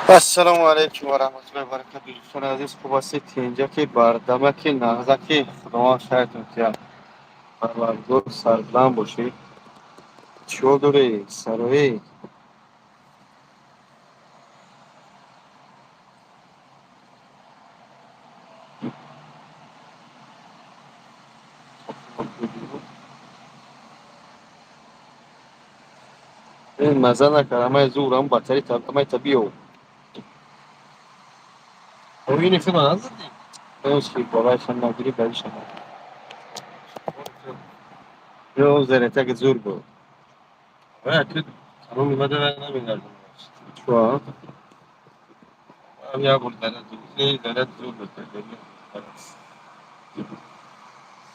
السلام علیکم و رحمت الله و برکاته. دوستان عزیز خوب هستید؟ اینجا که بردمک نغزک خدا شاید که پروردگار سربلند باشید. چادری سروی این مزه نکرم از زورم بطری تبدیل تبیو oyun için anladın mı? نوشی بابایشان نگیری بریشان یو زرته که زور بود Bayağı kötü. Tamam bir madde vermem. چوا Abi ya burada da devlet zulmü.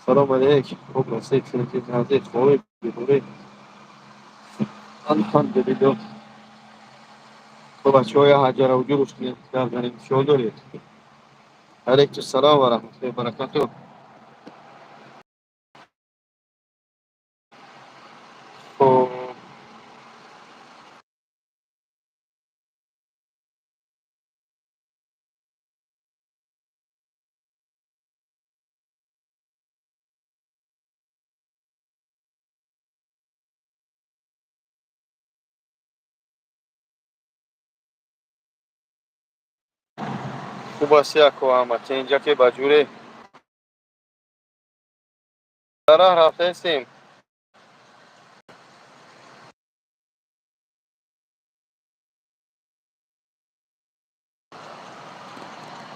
سلام علیکم خوب هستید؟ سلامتی هستید؟ خوبی بی‌خوبی؟ الحمدلله. تو بچه های حجر و جروش کنید کردنیم چادری علیکم السلام و رحمت الله و برکاته. خب خوب است یک احمد اینجا که بجوره در راه رفته استیم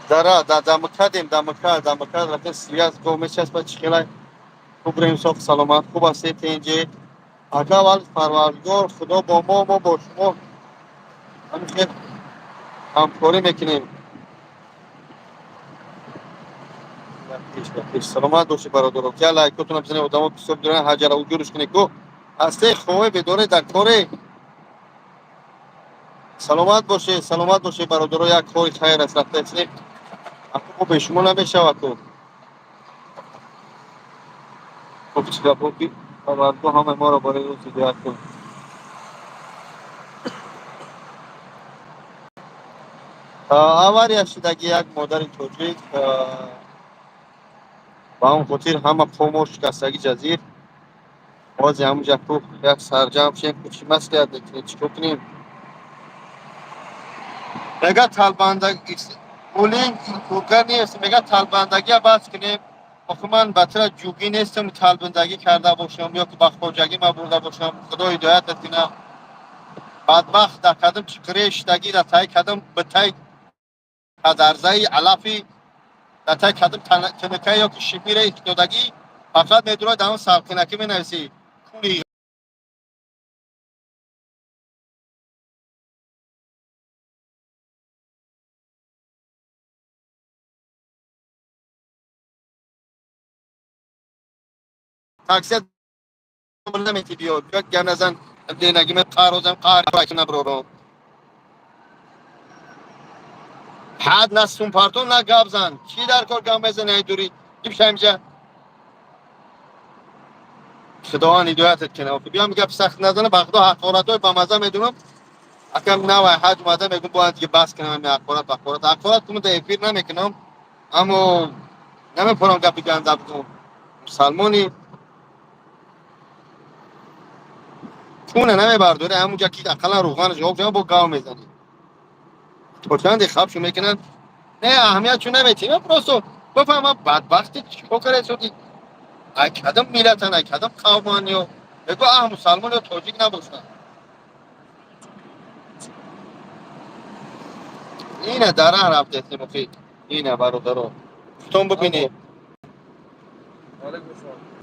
در راه دمکه رفته سریاز گومش است بچه خیلی خوب ریم صاف سلامت خوب هستید اینجا اگه اول پروردگار خدا با ما با شما همیشه همکاری میکنیم. سلامت باشی برادر که لایکاتون بزنید و دما بسیار دوران حجر و جورش کنید کو هسته خوبه بدون در کاری سلامت باشی برادر یک کاری خیر است رفته استیم اكو به شما نمیشه اكو خب چیکار کنی پروردگار همه ما را برای روز هدایت کن. авария шудаги як модари тоҷик ба он хотир ҳама помо шикастаги ҷазир бози ҳамуҷа ку як сарҷамъ шем ку чӣ маслиҳат мекунем чӣ кор кунем мега талбандаги булинг кӯргар нест мега талбандагия баъз кунем охир ман батра ҷугӣ нестам талбандагӣ карда бошам ё ки ба хоҷагӣ ма бурда бошам худо ҳидоятат кунад бадбахт кадом чӣ қире шудагӣ ра тай кадом ба тай тадарзаи алафи дар кадом тинакае ё ки шибире иftодагӣ фақат медурад дар он савқинакӣ менависӣ кули таксия намети биё биё гап назан денагӣ ме қарозам қаракна бироро ҳад на сумпартон на гап зан чӣ дар кор гап мезани дурӣ ибшамҷа худованд ҳидоятат кунад биём гап сахт назана ба худо ҳақоратҳои ба маза медунам акам навай ҳаҷ омада мегӯм бояд дигар бас кунам ҳамин ҳақорат кунам дар эфир намекунам аммо намепарам гапи ганда бигӯм мусалмони кӯна намебардори ҳамунҷа ки ақаллан рӯғани ҷавоб ҷавоб бо гав мезанӣ то чанде хабшо мекунанд не аҳамиятшо наметиҳем просто бафаҳмам бадбахти чико карда шуди ай кадом миллатан ай кадом қавман ё бегӯ мусалмон ё тоҷик набошанд ина дараҳ рафтестем муфид ина бародаро тон бубинӣ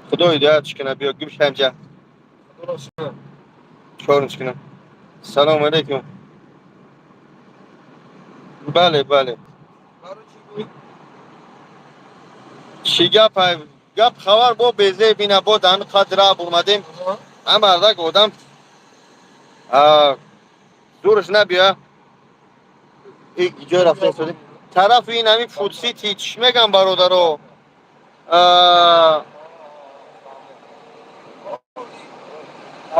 худо ҳидоятш кунад биё гӯшанҷа чорш кунам салому алейкум бале бале чӣ гапай гап хабар бо безе бина бо дар ҳамин қадр раб омадем ҳамардак одам зурш набиёя иҷо рафта истодем тарафи ин ҳамин фудсити чӣ мегам бародаро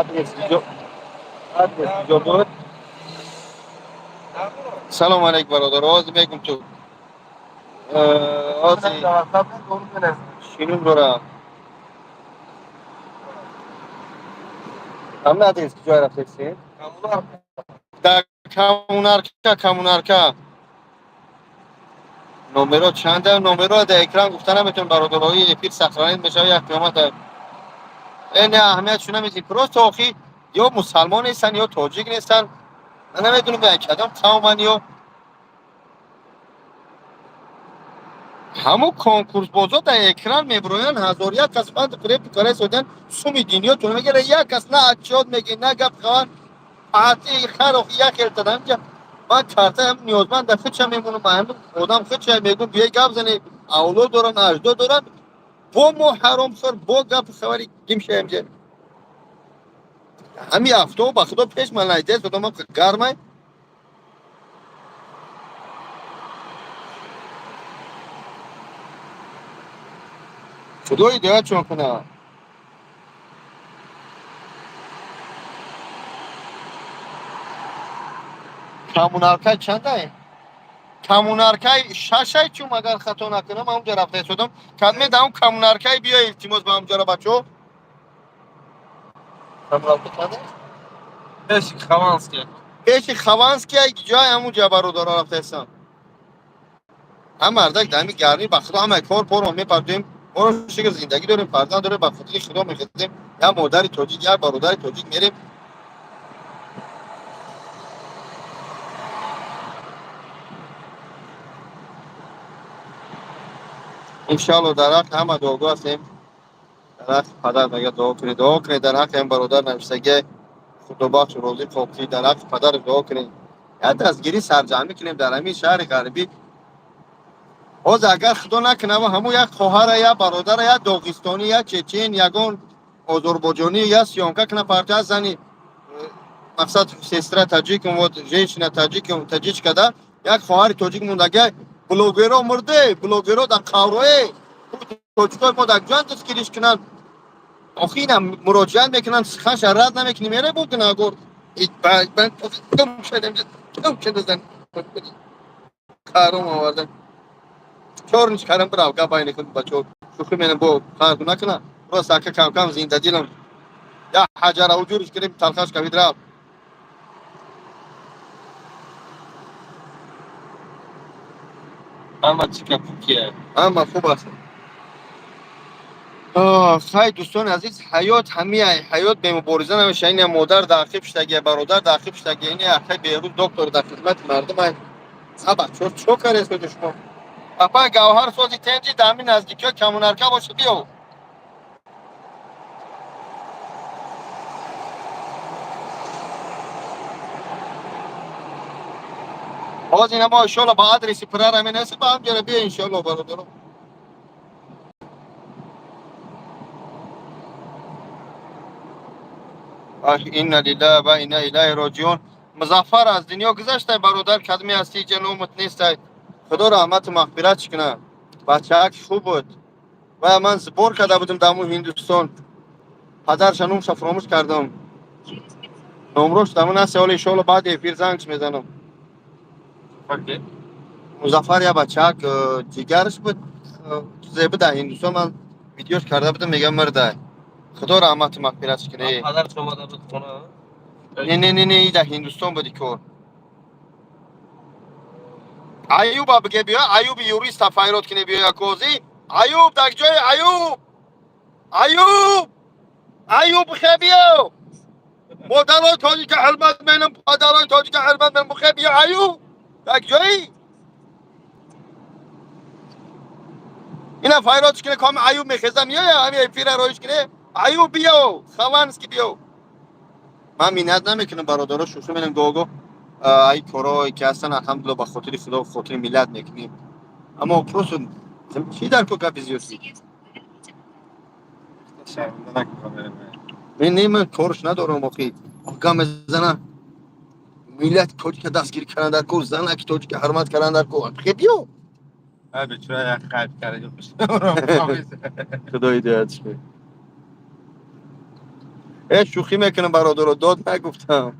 адрес иҷо буд سلام علیک برادر. آز میگم تو آزی شیرین برا هم ندیست که جای رفتیسی در کمونارکا نمرو چنده نمرو در اکران گفتنم بهتون برادرهای پیر سخرانی میشه یک قیامت این اهمیت شونه میدی پروست آخی یا مسلمان نیستن یا تاجیک نیستن من نمیدونم به کدام قومن یا همو کنکورس بازا در اکران میبروین هزار یک قسمت قریب کاره سودن سومی دینیا تو میگیره یک کس نه اچاد میگه نه گپ خوان پاتی خروخ یک التدام که من کارتا هم نیازمند در خودم میمونم من خودم خودم میگم بیای گپ زنی اولو دارن اجدو دارن با مو حرام خور با گپ خواری گیم شیم همین هفته با خدا پیش من ایده دادم گرمه خدای دیگه چون کنه کمونارکای چنده کمونارکای ششای چون اگر خطا نکنم من اونجا رفته شدم کدمی دام کمونارکای بیا التماس با اونجا را بچو کمونارکای چنده Beşik Havanski. پیش خوانسکی جای همونجا برادر رفته هستم هم مردک دمی گرمی بخدا همه کار پر میپردیم ما رو شکل زندگی داریم فرزند داره بخاطر خدا میخدیم یا مادر تاجیک یا برادر تاجیک میریم انشالله در حق همه دعاگو هستیم در حق پدر میگه دعا کنید در حق این برادر نوشتگی خدا بخش روزی خوبی در حق پدر دعا کنید یا دستگیری سرجمعی کنیم در همین شهر غربی باز اگر خدا نکنه و همون یک خواهر یا برادر یا داغستانی یا چچن یگان آذربایجانی یا سیانکا کنه پارچه زنی مقصد سستر تاجیک و جنشنا تاجیک کده یک خواهر تاجیک موندگه بلوگرا مرده بلوگرا در قاروه تاجیکای ما در جان دستگیریش کنن آخه اینا مراجعت میکنن سخنش رد نمیکنی میره بودن اگر من کم شده زن کارم آوردن چهارنچ کارم براو گابای نکن بچه شوخی منم با خواهر نکنه برو ساکه کم کم زنده دیلم یا حجر او جورش کنیم تلخش کوید را Ama Çikapukiye. اما خوب است خیلی دوستان عزیز حیات همه حیات به مبارزه نمیشه این مادر داخل شدگی برادر داخل شدگی این اخی بیروز دکتر در خدمت مردم است ابا چو کار است تو شما اپا گوهر سازی تنجی دامی نزدیکی کمونارکا باشه بیو باز اینا ما ان شاء الله با ادرس پرار همین است با هم جره بیا ان شاء الله برادر اینا لله و اینا الیه راجعون مظفر از دنیا گذشته برادر کدمی هستی جنومت نیست خدا رحمت و مغفرت کنه بچه‌ک خوب بود و من سپور کرده بودم دمو هندوستان پدرش نومش فراموش کردم نمروش دمو نسی حالا ان بعد پیر زنگش میزنم Fakir. مظفر یا بچه‌ک جگرش بود زیبه در هندوستان من ویدیوش کرده بودم میگم مرده خدا رحمت و مغفرت کنه Kadar çabada bu konu. نه در هندوستان بودی که ایوب بگه بیا ایوب یوریست فایرات کنه بیا کوزی ایوب در جای ایوب بخه بیا مادرای تاجیک حرمت منم پدرای تاجیک حرمت منم بخه بیا ایوب در جایی اینا فایرات کنه کام ایوب میخزم یا همین پیر رویش کنه ایوب بیا خوانسکی بیا من مینت نمیکنم برادرها شوخی منم گوگو ای کارایی که هستن الحمدلله به خاطر خدا و خاطر ملت میکنیم اما پروسو چی در کو کپیزیوسی Şahında kamerayı. من کارش ندارم آخی گم زنه ملت توجی که دستگیر کردن در کو زنه که توجی که حرمت کردن در کو خیلی بیو Abi şuraya kalp karacakmış. خدای دیدش به شوخی میکنم برادر رو داد نگفتم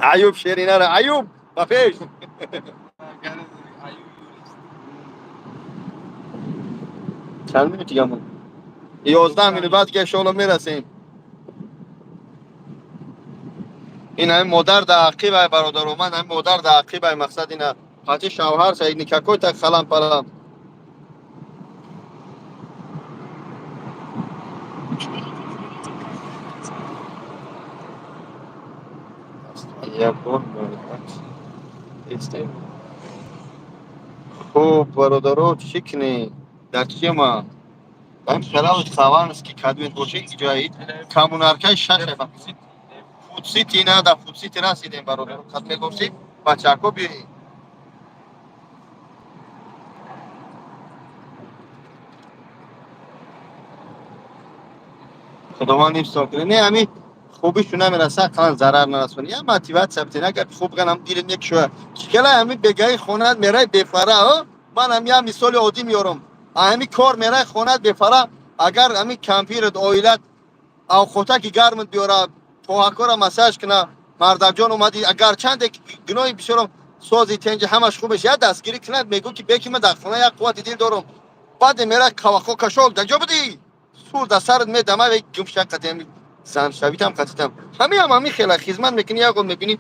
ایوب شیرینه را ایوب با پیش چند مینوتی همون 11 مینوت بعد که شغل میرسیم. این هم مادر در عقیب برادر و من هم مادر در عقیب مقصد اینه حتی شوهر سعید نیکاکوی تک خلم پرم یک بار خوب برادرو چی کنی در چی ما هم خلاوت خوان است که کدوین باشه که جایی کامونارکای شش فوتسیتی نه در فوتسیتی رسیدیم برادر خدمت گفتی بچه‌کو بیاری خداوند حفظ کنه نه همین خوبیش نمیرسه کان ضرر نرسونه یا موتیوات ثبت نکرد خوب کنم دیرم یک شو چیکلا همین بگای خونت میره بفره ها من هم یا مثال عادی میارم همین کار میره خونت بفره اگر همین کمپیرت اویلت او خوتا که گرمت بیاره پاکورا مساج کنه مرد جان اومدی اگر چند گناهی بشورم سازی تنج همش خوبش یا دستگیری کنه میگو که بکی من در خونه یک قوت دیل دارم بعد میره کواخو کشول دنجا بدی سور در سرت میدمه و گم شقت هم زن شویت هم قطیتم همین خیلی خدمت میکنی یا گل میبینی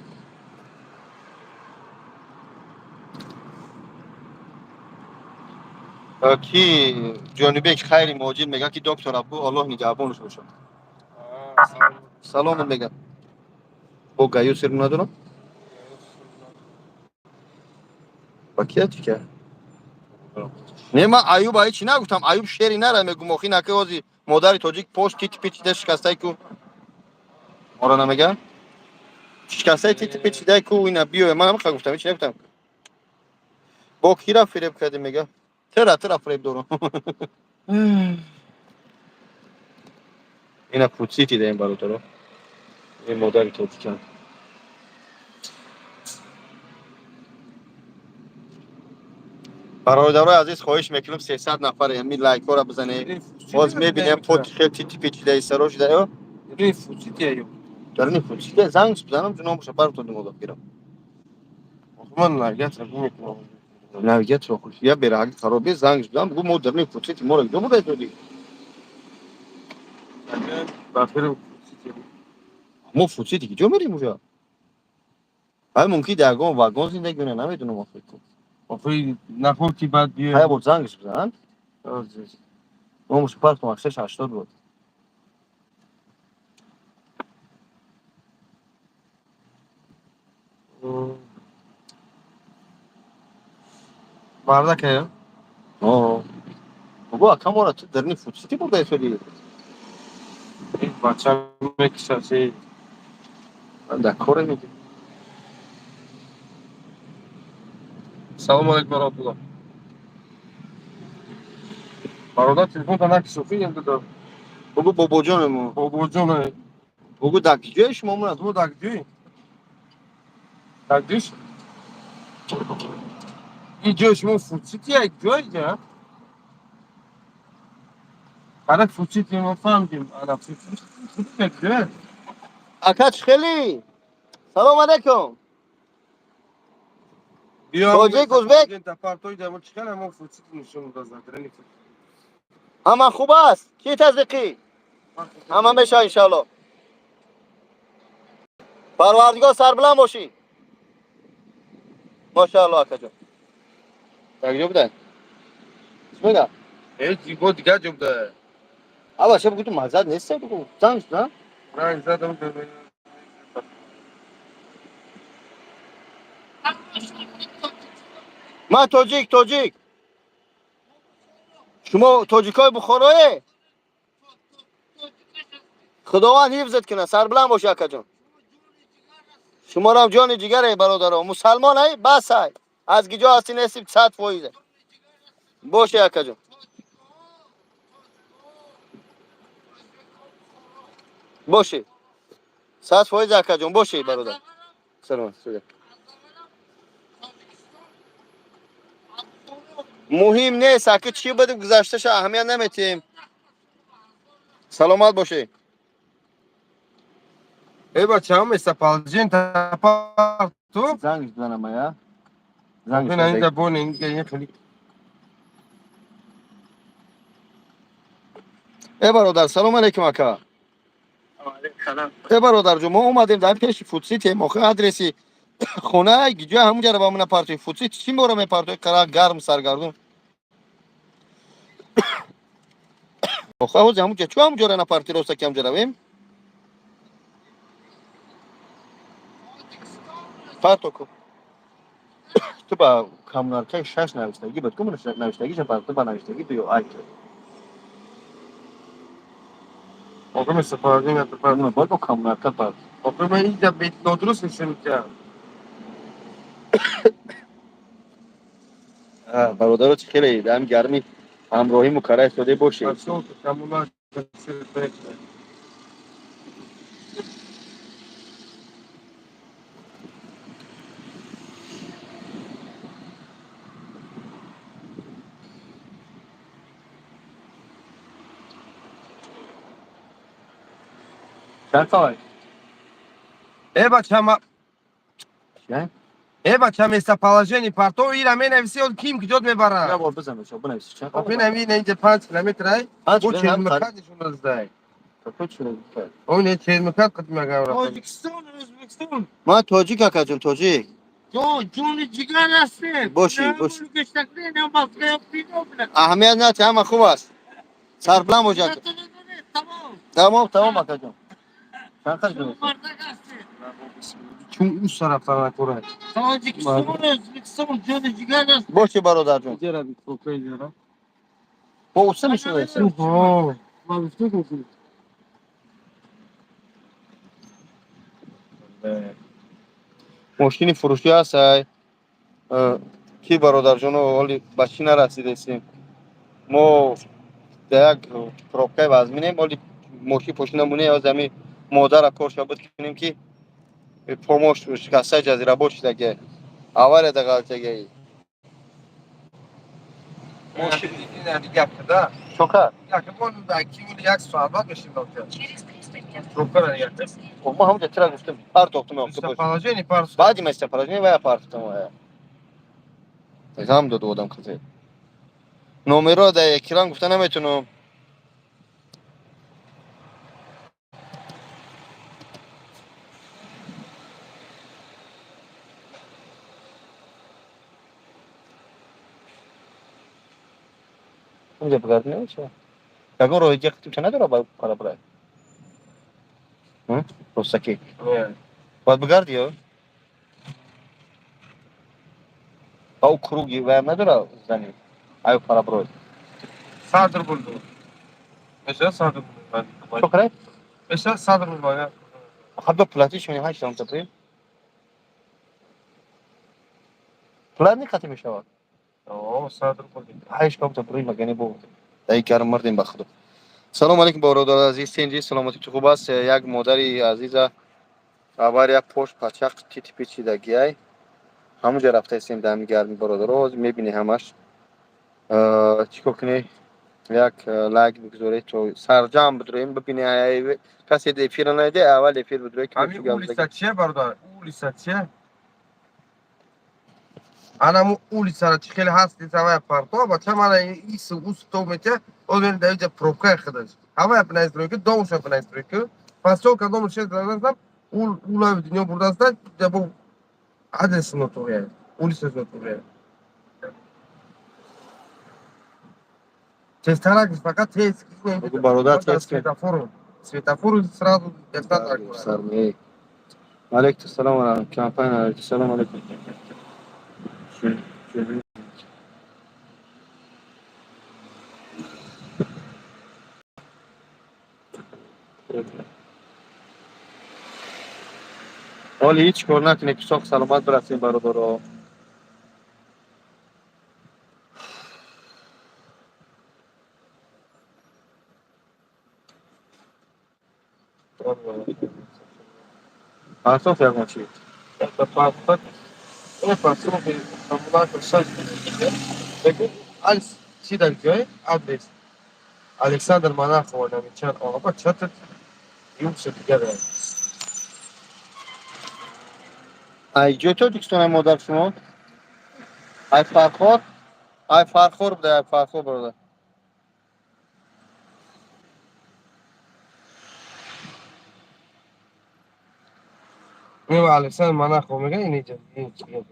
کی جانبه خیری موجود میگه که دکتر ابو الله نگهبانش باشه سلام میگم با گایو سر ندارم با کی چیکار نه من ایوب چی نگفتم ایوب شعری نره میگم مخی نکه وازی مادر تاجیک پشت تیت پیچیده شکسته کو آره نمیگه شکسته تیت پیچیده کو اینا بیو من هم گفتم چی نگفتم با کی را فریب کردی میگه ترا فریب دارم اینا پوچیتی ده این برادر این مادر تاجیک برادرای عزیز خواهش میکنم 300 نفر همین لایک ها را بزنید باز میبینیم پوت خیلی تیت پیچیده سرو شده یا این فوتیتی ایو در این پوچیده زنگ بزنم جناب شپر تو مذاکره من لگت رو میکنم نویت رو خوش یا برای خرابی زنگ بزنم بگو مدرنی پوچیتی ما رو دو بوده دادی بافر فوتیتی ما پوچیتی که جو میریم اونجا های ممکن درگاه واگن زندگی کنه نمیدونم فکر کنم بافر نخوردی بعد های بیه بود زنگش بزنن ما مش پارت ما 680 بود bardak ya آه بابا کم وارد تو درنی پوچیتی بوده شدی این بچه میکشه من در کار میگم سلام علیکم ورحمت الله برادر تلفن تا نکش صوفی هم داد بگو بابا جانمو بابا جان بگو دکیجش مامون تو دکجوش این جوش مو فوتیتی یک جایی که برای فوتیتی ما فهمدیم انا فوتیتی که اکاچ خیلی سلام علیکم بیا هم تاجیک ازبک تا پارتوی دامون چیکار هم فوتیتی نشون داد همه خوب است کی تصدیقی همه میشه انشالله پروردگار سربلند باشی ماشاءالله اکا جان کجا بوده چی میگه ای جیبو دیگه جمع ده اول شب تو مزد نیست بگو زنگ نه رنگ زدم ببین من تاجیک شما تاجیکای بخارای خداوند حفظت کنه سربلند باشی اکا جان شما را هم جان جگر برادران مسلمان ای بس ای از گجا هستی نسیب 100% باشه اکا جان باشه 100% اکا جان باشه برادر سلام مهم نیست اگه چی بده گذشتهش اهمیت نمیتیم سلامت باشه ای بچه هم استپالجین تپا تو زنگ بزنم یا زنگ ببین اینجا بزنم. بون اینجا یه خیلی ای برادر سلام علیکم اکا. ای برادر جو ما اومدیم در پیش فوتسیت موقع آدرسی خونه گیجا همونجا رو با من پارتی فوتسیت چی میبرم پارتی قرار گرم سرگردون. موقع هوز همونجا چه همونجا رو پارتی روستا کم جرویم. پارتو کو تو با کامنار که شش نوشتگی بود کمون نوشتگی چه پارتی با نوشتگی تو یو آیت. آقا استپالجین تپا من باید با کامنار که پارت. آقا من اینجا بیت نادرست میشم که برادر چه خیلی دم گرمی همراهی مکرر شده باشه. اصلا کاملا چند سال؟ ای بچه هم چند؟ ای بچه هم استپالجین پارتو ایرا من نفسی اول کیم کجا نه میبره بول بزنم شو بنویس چند آقا سال؟ نمی اینجا 5 کیلومتر ای پنج او کیلومتر چیز هم قریب. مکاتشون روزده تو چی میگی؟ اون چیز مکات قدیم اگر تاجیکستان özbekistan ما تاجیک اکاجون تاجیک. to joni jigar هسته باشی، نه باشی. ملوکش تکلیه نه بلقه افتیده بله اهمیت نداره همه خوب است. سربلند باشه. tamam تمام تمام اکاجون. چند سال şu دونست؟ bardak hastı چون اون طرفا نکره Tacikistan Özbekistan joni jigar hastı باشه برادر جون. اینجا رو بی فوکه جرا با اوسه میشه ویسه. اوه مالفته گفتم مشکلی فروشی هست های. کی برادر جون ولی بچی نرسیدیم. ما در یک پروبکای وزمینیم ولی موشی پشت نمونه یا زمین مادر کار بود کنیم که پرموش شکسته جزیره باشه دیگه. اول دقیقه موشی این دیگه کدا شوکر. یا که اون باکی اون یک سوال بعد بشین دکتر شکر یا ما همونجا ترا گفتم هر توختم اومد باشه. استپالجین پارس بعدی ما استفاده و پارتم هم دو آدم کسی نمره در اکران گفتن نمیتونم اونجا بگرد نمیشه اگر روی جک تو نداره با کار برای روسکی باید بگردی یا او کروگی و نداره زنی ایو کار برای صادر بولdu mesela صادر buldu شکره mesela صادر buldu ya خب پلاتیش می هشت هم تپری پلات نکاتی میشه اوه صادر buldu هشت کم تپری مگنی بود دایی کارم مردیم بخدا سلام علیکم برادر عزیز سینجی سلامتی تو خوب است یک مادری عزیز خبر یک پشت پچق تیتی پیچیدگی ای همونجا رفته هستیم دمی گرمی برادر روز میبینی همش چیکار کنی یک لایک بگذاری تو سرجم بدریم ببینی کسی دیفیر نیده اول دیفیر بدروی که همین میشه اون گم لیست چیه برادر اون لیست چیه انا اون لیست چی خیلی هست لیست هوا پارتو با چه من ایس اوست تو میته اون در اینجا پروکه خداش هوا پنایز که دومش پنایز که پس تو کدوم شد دادم اون دنیا burada است جبو adres notuję ulicę notuję через тарак فقط تست بگو برادر تست کن سветофору сразу достаточно سرمایه علیکم السلام و کمپین علیکم السلام علیکم ولی هیچ کار نکنی که ساق سلامت برسیم برادر اساس یک ماشین passou vamos lá com só Alex Sidanköy adres Alexander Manafov namычan aba çatır yumuşak together ای تاجیکستان ای مادر شما ای فرخور بوده ای فرخور برده میو علیسان من خو میگه اینجا این چیه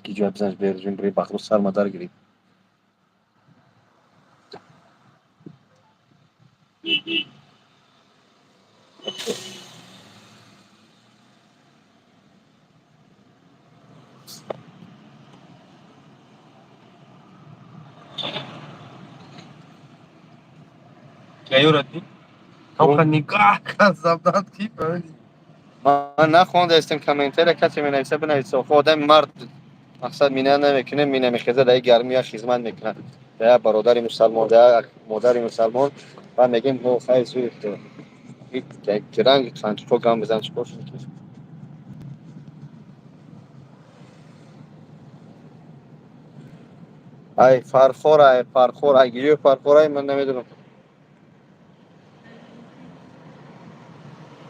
کی جواب زنش بیرجیم بری بخور سر مادر گیری یورتی تو نگاه کذاب داد کی فهمیدی من نخوانده استم کامنتر کسی می نویسه بنویسه خود آدم مرد مقصد مینه نمیکنه مینه میخیزه در گرمی ها خدمت میکنه در برادر مسلمان در مادر مسلمان و میگیم هو خیلی زود که رنگ چند تو گام بزن چکوش ای فرخور ای گیری فرخور ای من نمیدونم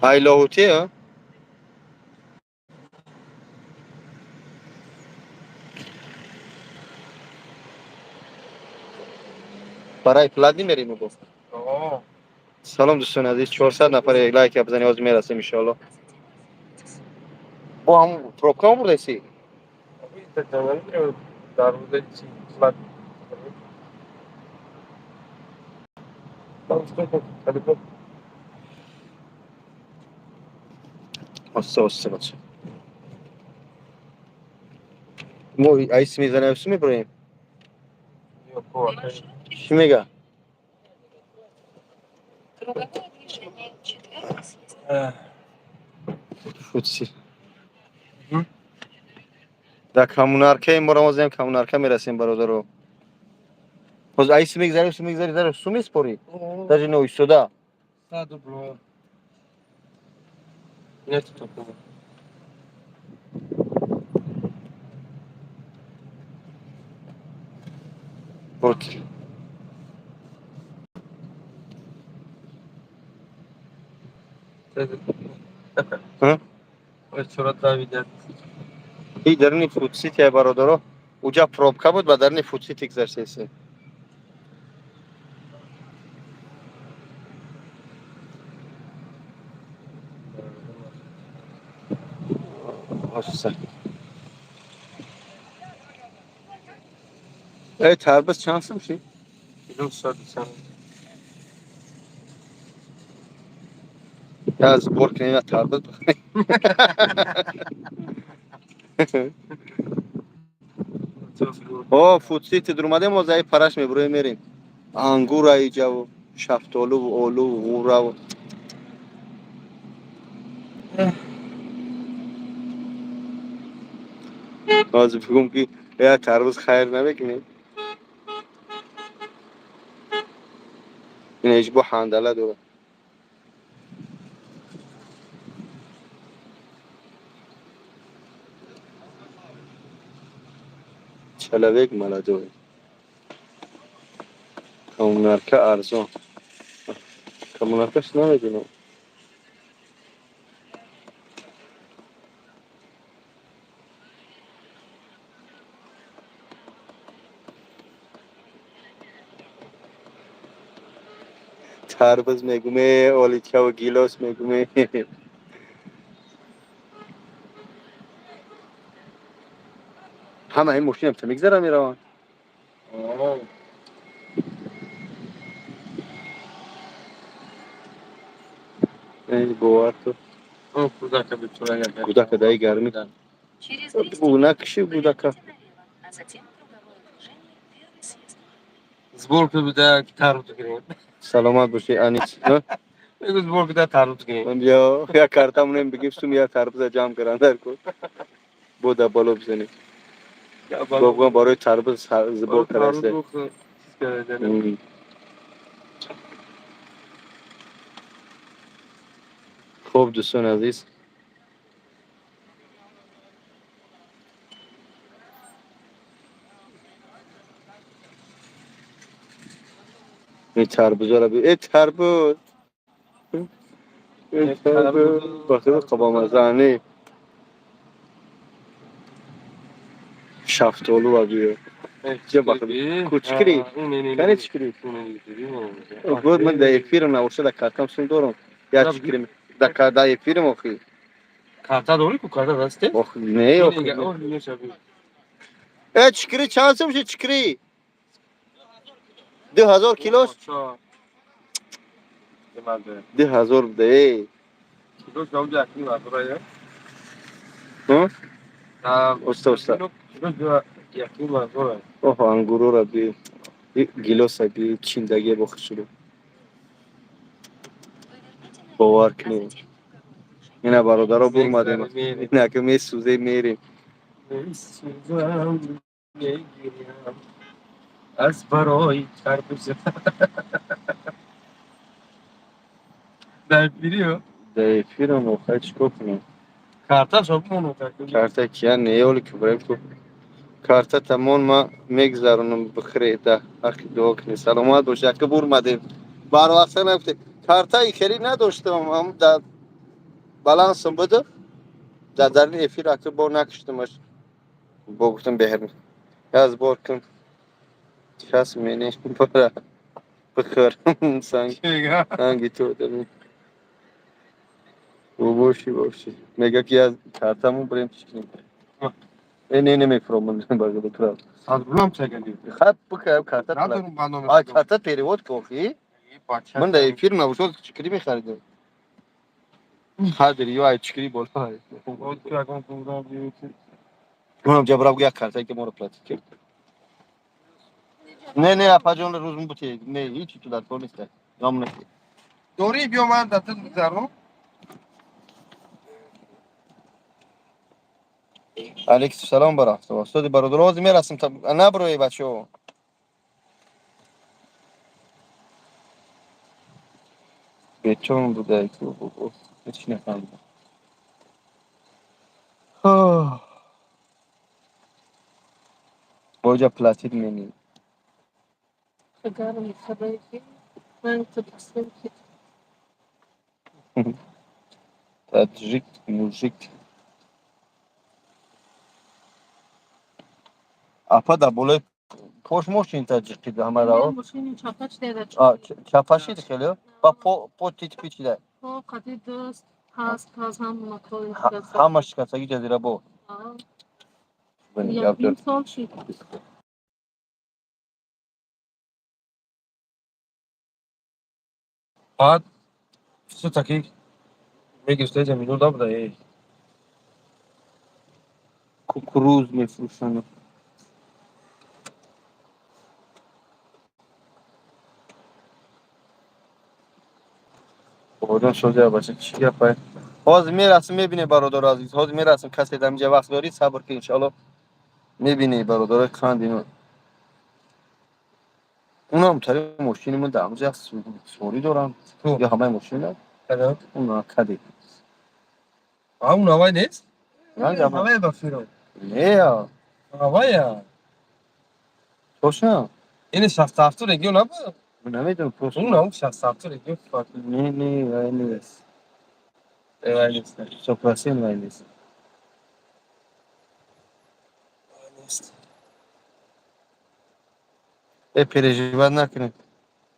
ای لاهوتی ها برای پلاد نمیریم میگفت آه سلام دوستان عزیز 400 نفر یک لایک بزنید از میرسیم ان شاء الله با هم پروگرام رسی این تجربه در روز چی فلات اساس باشه مو ایس میزنه اسم میبریم چی میگه فوتسی در کامونارکه مرامزیم کامونارکه میرسیم برادرو باز ایس میگذاری در سومی سپوری در نو ایستاده ساده برو نه تو تو اوکی ها صورت داویدن ای درنی فوتسی تی برادرو اوجا پروبکا بود و درنی فوتسی اگزرسیس آسا ای تربس چانسم شی بدون ساده سن از برکنی نه تربس بخنی او فوتسی تی درماده ما زای پرش میبروی میریم انگور ایجا و شفتالو و اولو و غوره و از بگم که یا تربس خیر نمیکنی این ایج بو حندله دو چلوک مالا دو کامونارکه ارزان کامونارکش نمیدونم تربز میگومه اولیتیا و گیلاس میگومه همه این ماشین هم چه میگذره میروان آه ای باور تو اون کودک به طور کودک دای گرمی بو نکشی کودک зборку بده тарут гирем سلامت باشی انیس ها؟ بگو зборку ده тарут гирем من بیا یا کارتمون هم بگیریم یا تربز جام کردن در کو بودا بالو بزنی بابا برای تربز زبور کرده خوب دوستان عزیز این تربوز را بی ای تربوز ای تربوز بخیر قبا مزانی شفتالو و بیو چه بخوری کوچکری کنی چکری گود من در فیلم نوشته در کارتم سوی دارم یا چکری در فیلم آخی Karta doğru ku karta rastı. نه آخی چکری چند سه میشه چکری 2000 کیلوش 2000 بده Kilo çok yakın var buraya. ها Usta usta. Kilo yakın var buraya. اوه انگورو را بی گیلاس بی چیندگی بخشلو باور کنی اینا برادرها برمدیم اینا که می سوزه میریم Suzan geliyorum. Az baroy çarpıcı. Ben biliyor. در فیلم آخه چیکار کنم Karta çok mu unuttun? کارتا کیا نیولی که برایم تو کارتا تمام ما میگذرونم بخری ده حقی دعا کنی سلامت باشه که برمدیم بار وقت نفته کارتا ایکری نداشتم هم در بالانسم بده در این افیر اکر با نکشتمش با گفتم بهرم از بار کن کس مینه برا بخورم سنگ hangi تو دارم باشی میگه که از کارتامو بریم چیکنیم نه نمیفرام من باید بکرم Az bulam çekildi. خط بکرم کارتا Ne durun bana آه کارتا پیروود کوخی من در این فیلم نوشته چکری میخریدم خادر یو ای چکری بولا O kıyakon kumdan büyük. اونم جبراب گیا کارتا که مورا پلاتی کرد نه اپا جون روز می بوده نه هیچی تو در کار نیست نام نکی Doğru bir man da tut zarro. علیکم سلام برا استاد برادر میرسم تا نبروی بچه‌ها بچه‌م بوده تو هیچ نفهمیدم باجا پلاتین منی Pegaram acabei aqui. Não, estou percebendo que تاجیک موزیک اپا دا بوله پوش موشین تاجیکی ده همه benim راو maşının çapaç devre چاپاشی دخیلیو با پو تیت پیچی ده o kadı dost has ham motor همه شکستگی جزیره بو بنی ya یاب bin دور sol şey At şu takı mi göstereceğim minut da burada. کوکروز میفروشن بودن شده باشه چی گپه باز میرسم میبینی برادر عزیز باز میرسم کسی دمجه وقت داری صبر که انشالله میبینی برادر خاندینو اونم تری ماشین من دمجه سوری دارم یا همه ماشینه Evet. اونا کدی Abi un havayı ne? نه جمع Havaya bakıyorum. نه یا Havaya. توشن Yine şahsaftı region abi. نمیدونم Bunun توشن ama şahsaftı region farklı. نه وای نیست Evet. سوپراسین وای نیست پریجیبت نکنید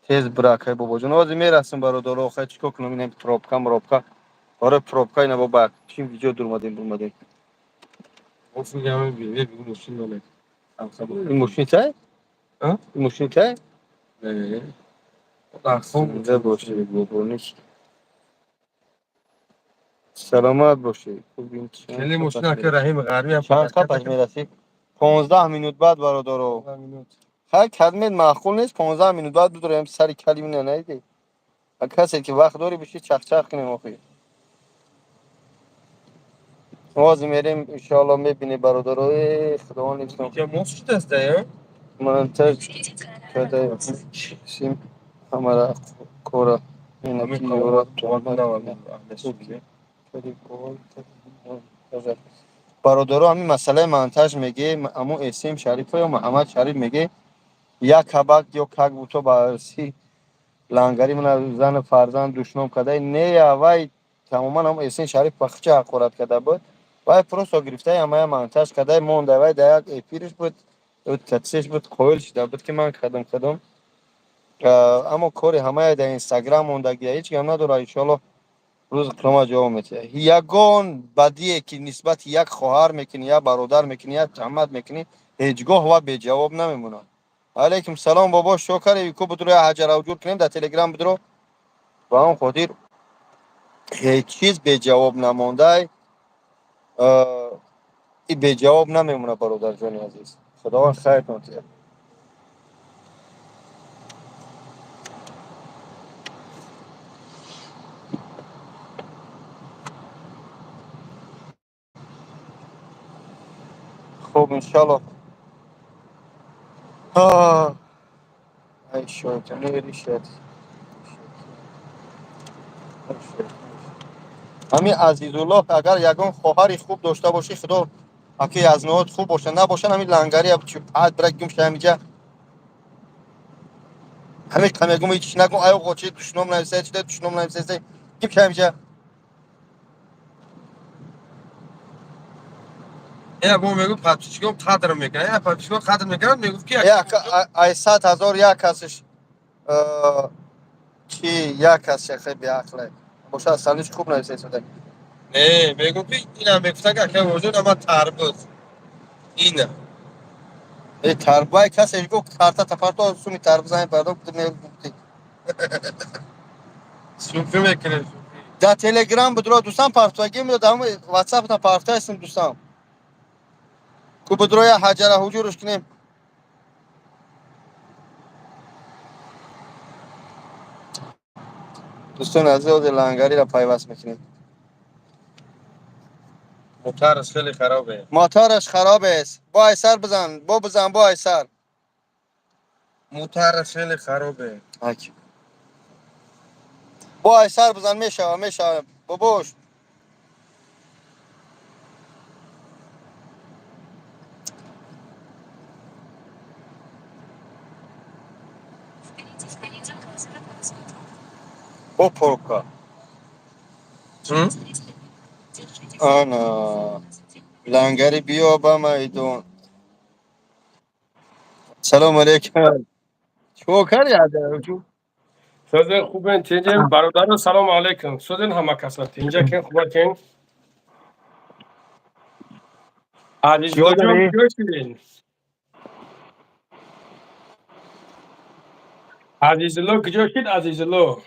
تیز براکای بابا جون آزی میرسیم برادر آخه چیکار کنم اینم پروبکا آره پروبکا اینا با بعد چیم ویدیو durmadım Olsun gelmem bir bir muşin öyle. این ماشین تای ها؟ این ماشین تای Evet. Aksın. زنده باشه بابا نیست سلامت باشه خوب این Kendi muşin akı rahim garibi yapar. چند خطش میرسی 15 minut بعد برادر هر کلمه معقول نیست 15 minut بعد بدوریم سر کلمه نیدی کسی که وقت داری بشی چخ کنیم آخی باز میریم ان شاء الله میبینی برادرای خدا نیستم Ya moş teste ya. منتج کرده شیم همرا کورا این Ahmet کی یورا kavga ne var? Ahmet Suriye. برادرها همین مسئله منتج میگه اما اسم شریفه یا محمد شریف میگه یا کبک یا کک بوتو بارسی لنگری من زن فرزند دشنام کده نه یا وای تماما هم اسم شریف بخچه حقورت کده بود وای پروسو گرفته همه منتج کده مونده وای در یک اپیرش بود تتسیش بود کویل شده بود که من کدم اما کاری همه در اینستاگرام موندگی هیچ هم نداره انشالله روز قیامت جواب میده یگان بدیه که نسبت یک خواهر میکنی یا برادر میکنی یا تهمت میکنی هیچگاه و به جواب نمیمونه علیکم سلام بابا شکر کو بدرو حجر او جور کنیم در تلگرام بدرو و هم خاطر هیچ چیز به جواب نمانده این به جواب نمیمونه برادر جان عزیز خدا خیر کنه خب انشالله ای شیطانی ریشت همین عزیزالله اگر یگان خواهری خوب داشته باشی خدا اکی از نهاد خوب باشه نباشن همین لنگری اب چی پاد برگم شمیجا همین کمیگم هیچ نگم آیا قوچی دشنام نمیسه چه دشنام نمیسه kim شمیجا یا بو میگو پاپچیکو قدر میکنه یا پاپچیکو قدر میکنه میگفت کی یا ای 100,000 یک کسش چی یک کس شخه بی عقله باشه سالش خوب نمیسه شده نه میگفت اینا میگفت که وجود اما تربوز اینه ای تربای کسی گفت کارتا تفارتو سومی تربزای پردو میگفت سوفی میکنه در تلگرام بدرو دوستان پارتواگی میدم واتساپ تا پارتا هستم دوستان کو بدرو یا حجر حجورش کنیم دوستان از او لنگری را پیوست میکنیم موتورش خیلی خرابه موتورش خراب است با ایسر بزن با ایسر موتورش خیلی خرابه هک با ایسر بزن میشه بابوش با پروکا آنا لنگری بیا با میدون سلام علیکم چوکر یاد سازن خوبن تینجن برادر سلام علیکم سازن همه کسا تینجا کن خوبه کن عزیز چیو لوجان داری؟ کیوشین عزیز لو کجاشید عزیز لو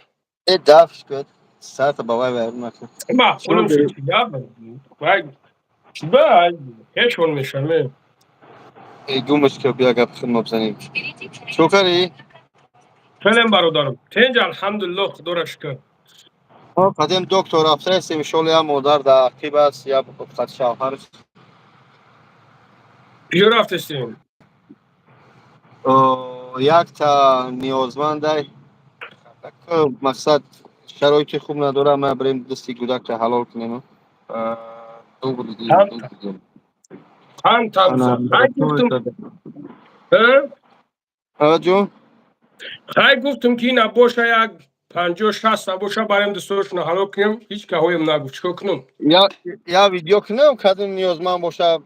ای دفش کد ساعت بابای بیرون نکن ما چیو خونم شد داری؟ چیگا وای چیبا هشون میشمه ای گومش که بیا گپ خدمت بزنیم چوکری؟ فعلا برادرم تینجا الحمدلله خدا را شکر قدیم دکتر رفته هستیم شغل یا مادر در عقیب است یا خد شوهرش کجا رفتستین یک تا نیازمند مقصد شرایط خوب نداره ما بریم دستی گودک را حلال کنیم دو بودیم هم هم تبزه خیلی گفتم جون خیلی گفتم که این باشه یک 50-60 باشه برایم دستورشون حالا کنیم هیچ که هایم نگو چکا کنم یا ویدیو کنم کدوم نیازمند باشه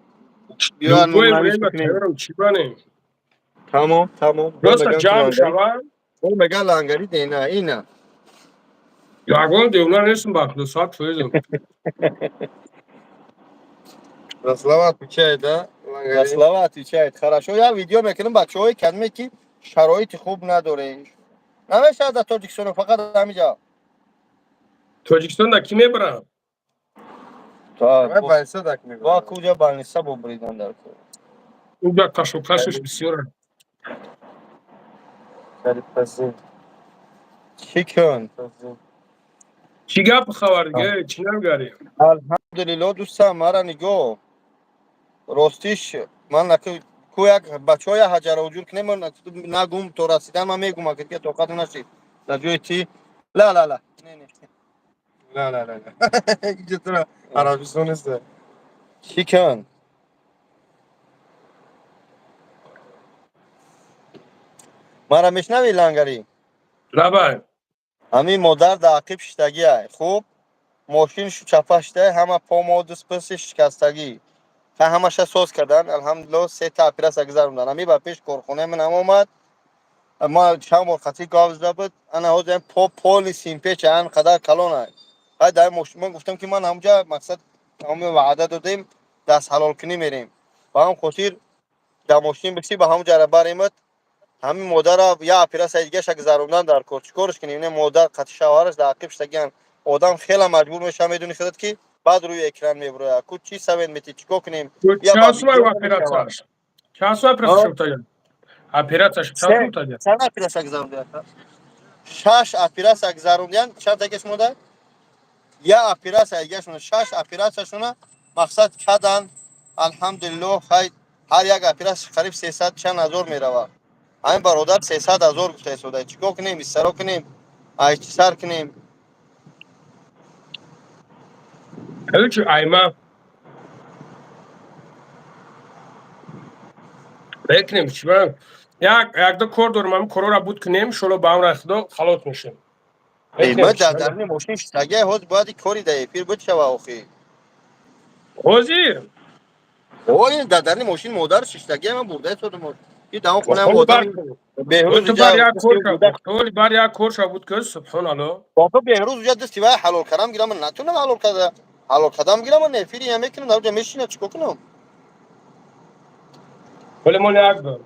بیا لوگوی نمایش ویم کنیم تایرم چی بانه تمام با راست میگن که جمع لنگری شود با میگن لنگری دینا اینا یاگون دیونا نیستم با خلصات فیزم Расслабат получает, да? слова отвечает хорошо я видео میکنم بچه‌های کلمه که شرایط خوب نداره نمیشه در تاجیکستان فقط همینجا توجیکستان دا کی میبرم تا Давай больше так не با говори. کجا بالنسا ببریدن در کار اون دا کش و کشش بسیاره Спасибо. چی کن چی گپ خبر دیگه چی نمیگاری الحمدلله دوستم مرا نگاه راستیش من نکو کو یک بچه های حجر وجود کنیم من نگم تو رسیدن من میگم اگر که توقعت نشید در جای تی لا نه نه لا. Где ты Арабистан ist? چی کن مرا میشنوی لنگری لبن همین مادر در عقیب شتگی های خوب ماشینش چپشته همه پا و دست پسش شکستگی که همش سوز کردن الحمدلله 3 تا اپرس گذروندن امی با پیش کارخونه من هم اومد ما چند بار خطی گاو زده بود انا هودم پولی سیمپیچ ان قدر کلونه بعد در من گفتم که من همونجا مقصد همون وعده دادیم دست حلال کنی میریم با هم خاطر در ماشین بسی به همونجا را بریمت همین مادر را یا اپرس دیگه شک گذروندن در کار چیکارش کنیم نه مادر قطع شوهرش در عقب شتگن آدم خیلی مجبور میشه میدونی خودت که بعد روی اکران میبره کو چی سوین میتی چیکار کنیم یا با Čas ویدیو maju میشود operacaš? Čas su operacaš utajal? Operacaš čas سه utajal? سه اپرس گذروندن شش اپرس گذروندن چند تکش مونده یا اپرس ایگهشون شش اپرسشون مقصد کردن الحمدلله خیر هر یک اپرس قریب 300 چند هزار میروه همین برادر 300,000 گفته سوده چیکار کنیم استرا کنیم ایچ سر کنیم Hele ki ayma. Beklerim ki ben. Jak da kor durmam korora bud knem şolo bağım raxdo xalot میشیم. ما Beklerim ki. در درون ماشین شتگه هست باید کاری ده پیر بود شوه آخی Ozi. اوه در درون ماشین مادر شتگه من برده شدم این دام خونه هم Ohtoli آدم bar. بهروز Otu bar اونجا ya دستی korşa. بوده Ohtoli bar ya korşa bud kız subhanallah. بابا بهروز اونجا دستی و حلال کردم گیرم من نتونم حلال کردم گیرم من نفیری همه کنم در اونجا میشینه چیکار کنم Böyle mol yak da.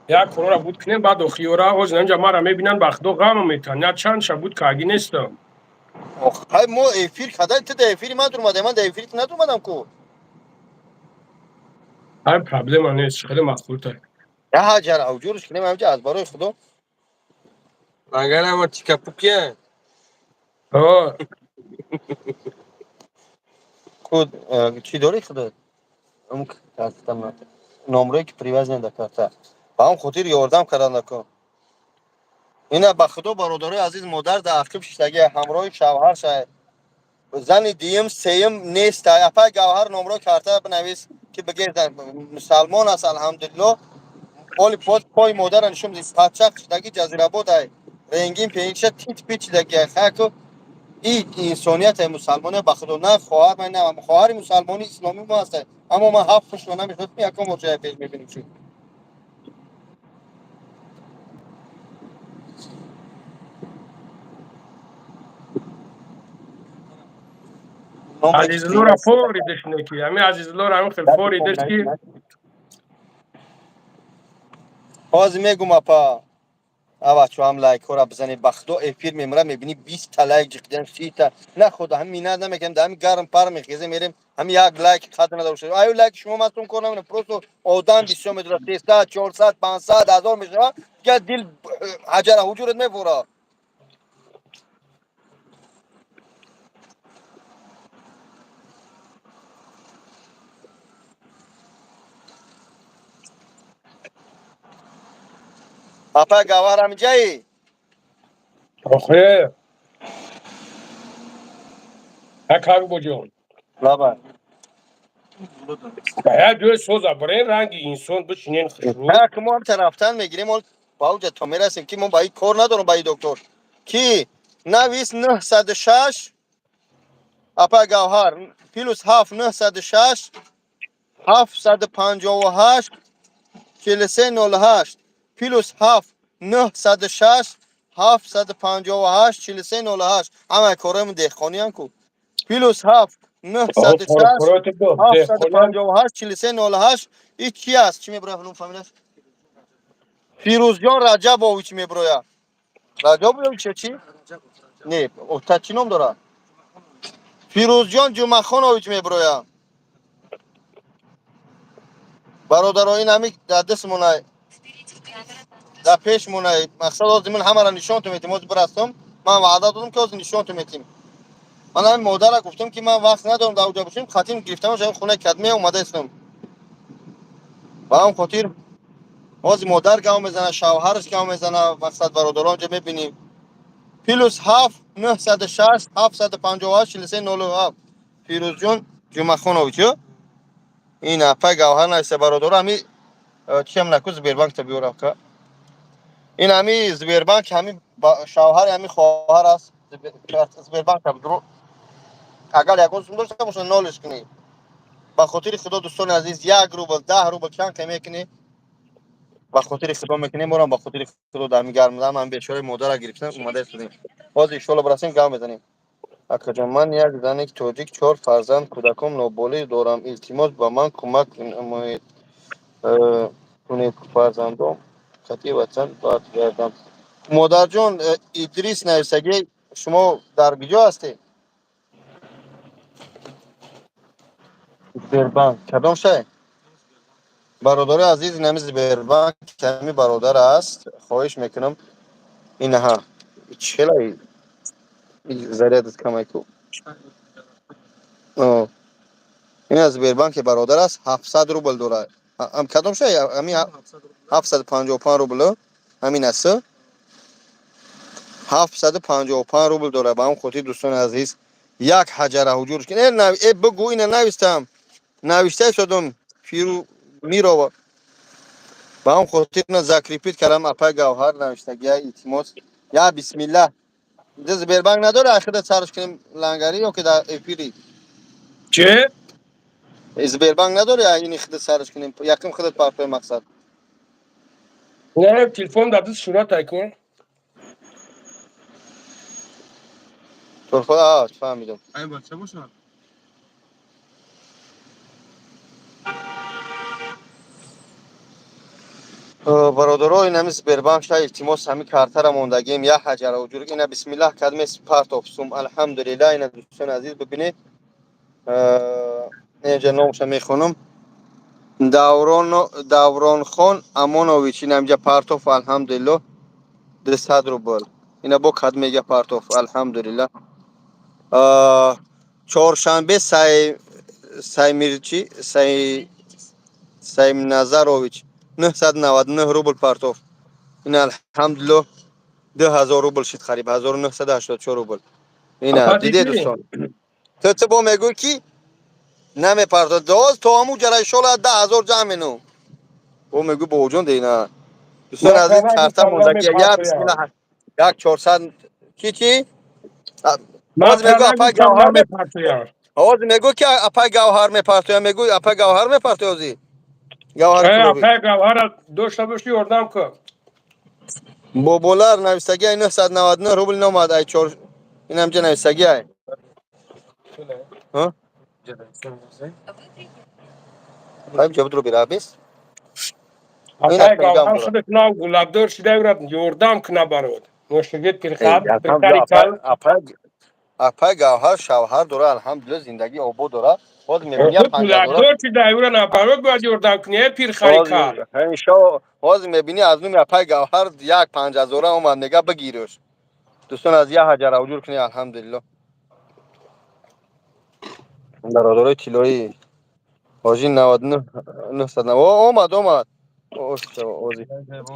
Ya korora bud knem bad oxiora oz nanja mara mebinen baxdo gam metan. Ya çan şabud kagi nestam. های ما افیر کدای تو افیری من در اومدم من در افیری تو ندر اومدم کو Ay problem نیست. خیلی مخلوطه. یا هاجر او جورش کنیم همجا از برای خدا اگر اما تیکه پوکیه آه. کد چی داری خدا اون کارتم نمره که پریواز نده با هم خاطر یاردم کردن نکن اینا به خدا برادرای عزیز مادر در عقب شتگی همراه شوهر شه زن دیم سیم نیست اپا گوهر نمره کارت بنویس که بگه زن مسلمان است الحمدلله ولی پای مادر نشون دی پچق شتگی جزیره بود رنگین پیچ تیت پیچ دگه خاک این انسانیت مسلمانه به خدا نه خواهر من نه خواهر مسلمانی اسلامی ما هست اما ما هفت خوش نمیشد یکم موجه پیش میبینیم چی نمره که Azizlora پریواز fori deşneki. Ami azizlora am khil fori deşki. باز میگم اپا اوا چو هم لایک ها را بزنی بخدو افیر میمره میبینی 20 تا لایک جکدن 30 تا نه خدا هم مینا نمیگم دم گرم پر میخیزه میریم هم یک لایک خاطر نداره شد آیو لایک شما ماتون کنم نه پروسو آدم 20 میدره 300 400 500 1000 میشه که دل حجر حجورت میفورا اپا گوار هم جایی Oxe. Ha kavi bojon. لابا Ya dö soza bre rangi inson bu çinen khishru. نه که ما هم رفتن میگیریم اول با اوج تا میرسیم که ما با این کار ندارم با این دکتر کی 906 اپا گوهر پلوس 7 906 758 4308 پلوس 7 906 758 4308 همه کارم دهخانی هم کو پلوس 7 O 906 korot do de khonan. 758 4308 این کی است چی میبره اون فامیلش فیروز جان رجب او چی میبره رجب او چی نه او تا چی نام داره فیروز جان جمعه خان او چی میبره برادرای نمی در دست مونای در پیش مونای مقصد از من همه را نشون تو میتیم از برستم من وعده دادم که از نشون تو میتیم من همین مادر را گفتم که من وقت ندارم در اونجا باشیم خاطیم گرفتم از خونه کدمی اومده استم و هم خاطر از مادر گام میزنه شوهرش گام میزنه مقصد برادران اونجا میبینیم پلوس 7 960 758 4307 فیروز جون جمعه خانوچو این اپا گوهر نایسته برادر همی چیم نکوز بیربانک تا بیورم که این همی زبیربانک همی شوهر همی خواهر است زبیربانک هم درو اگر یکون سوم داشته باشه نالش کنی. به خاطر خدا دوستان عزیز 1 روبل 10 روبل چند قیمه کنی به خاطر خدا میکنیم ما به خاطر خدا در میگرم من بیچاره مادر گرفتم اومده استودیم باز ان شاء الله برسیم گام بزنیم. اکا جان من یک زنک تاجیک 4 فرزند کودکم نابالغ دارم التماس به من کمک کنید فرزندم خطی وطن باید گردم. مادر جان ادریس نویسگی شما در کجا هستی؟ زبربند کدام شهر؟ برادر عزیز نمی زبربند کمی برادر است خواهش میکنم اینها چلا زریعت کمای کو آه. این از زبربند برادر است 700 روبل داره هم کدام شهر همین 755 روبل همین است 755 روبل داره با هم خاطر دوستان عزیز یک حجره حجور کن بگو این نوشتم نوشته شدم پیرو میرو با هم خاطر نه زکریپیت کردم اپا گوهر نوشته یا التماس یا بسم الله دز بیربنگ نداره اخیر سرش کنیم لنگری یا که در اپیری چه؟ از بیربنگ نداره یا این خود سرش کنیم یکم خودت پارت مقصد نه تلفن در دست صورت کن. تو خدا فهمیدم ای بچه باشه برادرای نمیز بیربنگ شای التماس همین کارتر موندگیم یا حجره وجود اینا بسم الله کدم پارت اپسوم الحمدلله اینا دوستان عزیز ببینید اینجا نامش میخونم دوران خان امانویچ این همجا پارتوف الحمدلله 200 روبل اینا با کد میگه پارتوف الحمدلله چهارشنبه سای میرچی سای نظرویچ 999 روبل پارتوف این الحمدلله 2000 روبل شد خریب 1984 روبل اینا اپا دیده دیدی؟ دوستان تو با میگوی کی نمی پارتوف دوست تو همو جرای شالا 10000 جمع نو او میگو با وجون دینا دوستان من عزیز خبر کارتا گفتم نمی موندگی یا پرتو بسم یا. الله یک 400 چی من آواز میگو خبر اپا گفتم گوهر نمی پرتو یا. آواز میگو که اپا گوهر میپرتو یا میگو اپا گوهر میپرتو اوزی گوهر کلوبی اپا گوهر داشته باشی اردم که. بو بولار نویسگی 999 روبل نامد ای چور این هم چه نویسگی ای ها باید جبت رو بیرابیس این اپا اکنگام گوهر دورا خودت نام گلابدار شده ورد یوردم که نبرود. نوشتگیت ای پیرخد الحمدلله پیرخاری کل. اپا گوهر شوهر دورا الحمدلله زندگی آباد دورا باز میبینی خود 50 دورا گلابدار شده ورد نبرود باید یوردم کنی پیرخاری باز کل. انشا باز میبینی از نوم اپا گوهر یک 50 دورا اومد نگه بگیرش دوستان از یه حجر اوجور کنی الحمدلله برادرای طلایی حاجی 99 990 اومد اوزی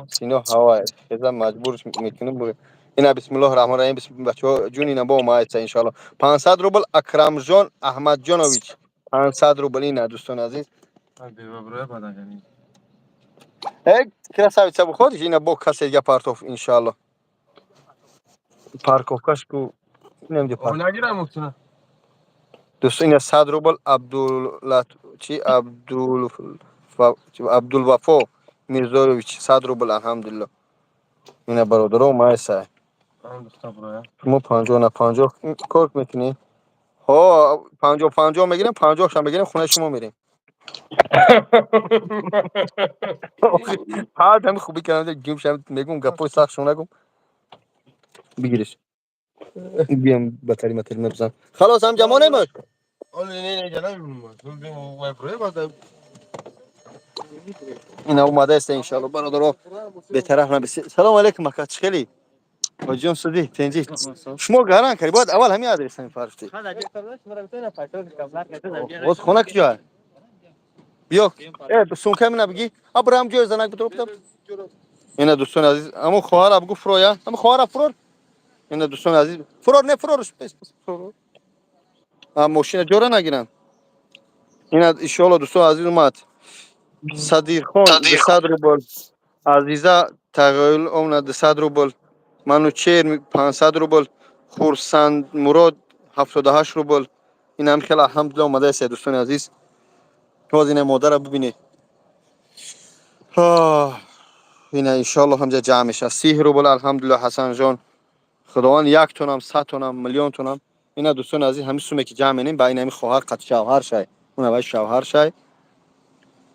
سینا هوای خدا مجبورش میکنیم بگه اینا بسم الله الرحمن الرحیم بسم بچه جون اینا با ما ان شاء الله 500 روبل اکرم جان احمد جانویچ 500 روبل اینا دوستان عزیز یک красавица بخورش اینا با کسی دیگه پارتوف ان شاء الله پارکوفکاش کو نمیده او پارک نگیرم مکنه دوستان اینا 100 روبل عبدالوفا میرزارویچ 100 روبل الحمدلله اینا برادرو ما هست هم دستا برای شما 50 نه 50 کار میکنی ها 50 میگیریم 50 شام بگیریم خونه شما میریم هر دم خوبی کنم گیم شم میگم گپو سخت شو نگم بگیرش بیم بطری متر نبزن خلاص هم جمع نمیش اون نه جناب بگیم وای برای بعد اینا اومده است ان شاء الله برادرو به طرف نبسی سلام علیکم مکات خیلی حجون سودی تنجی شما گران کردی بعد اول همین آدرس هم فرستی باز خونه کجا بیا سونکه من بگی ابرام جو زنگ بتوب اینا دوستان عزیز اما خواهر ابگو فرویا اما خواهر فرور اینا دوستان عزیز فرور نه فرورش فرور ماشین جوره نگیرن اینا ان شاء الله دوستان عزیز اومد صدیق خان 200 روبل عزیزه تغیل اون 200 روبل منو چیر 500 روبل خورسند مراد 78 روبل این هم خیلی الحمدلله اومده است دوستان عزیز. باز این مادر رو ببینید. این ان شاء الله همجا جمع میشه. 30 روبل الحمدلله حسن جان. خداوند 1 تونم 100 تونم میلیون تونم. اینا دوستان عزیز همین سومه که جمع اینیم با این خواهر قد شوهر شای. اون باید شوهر شای.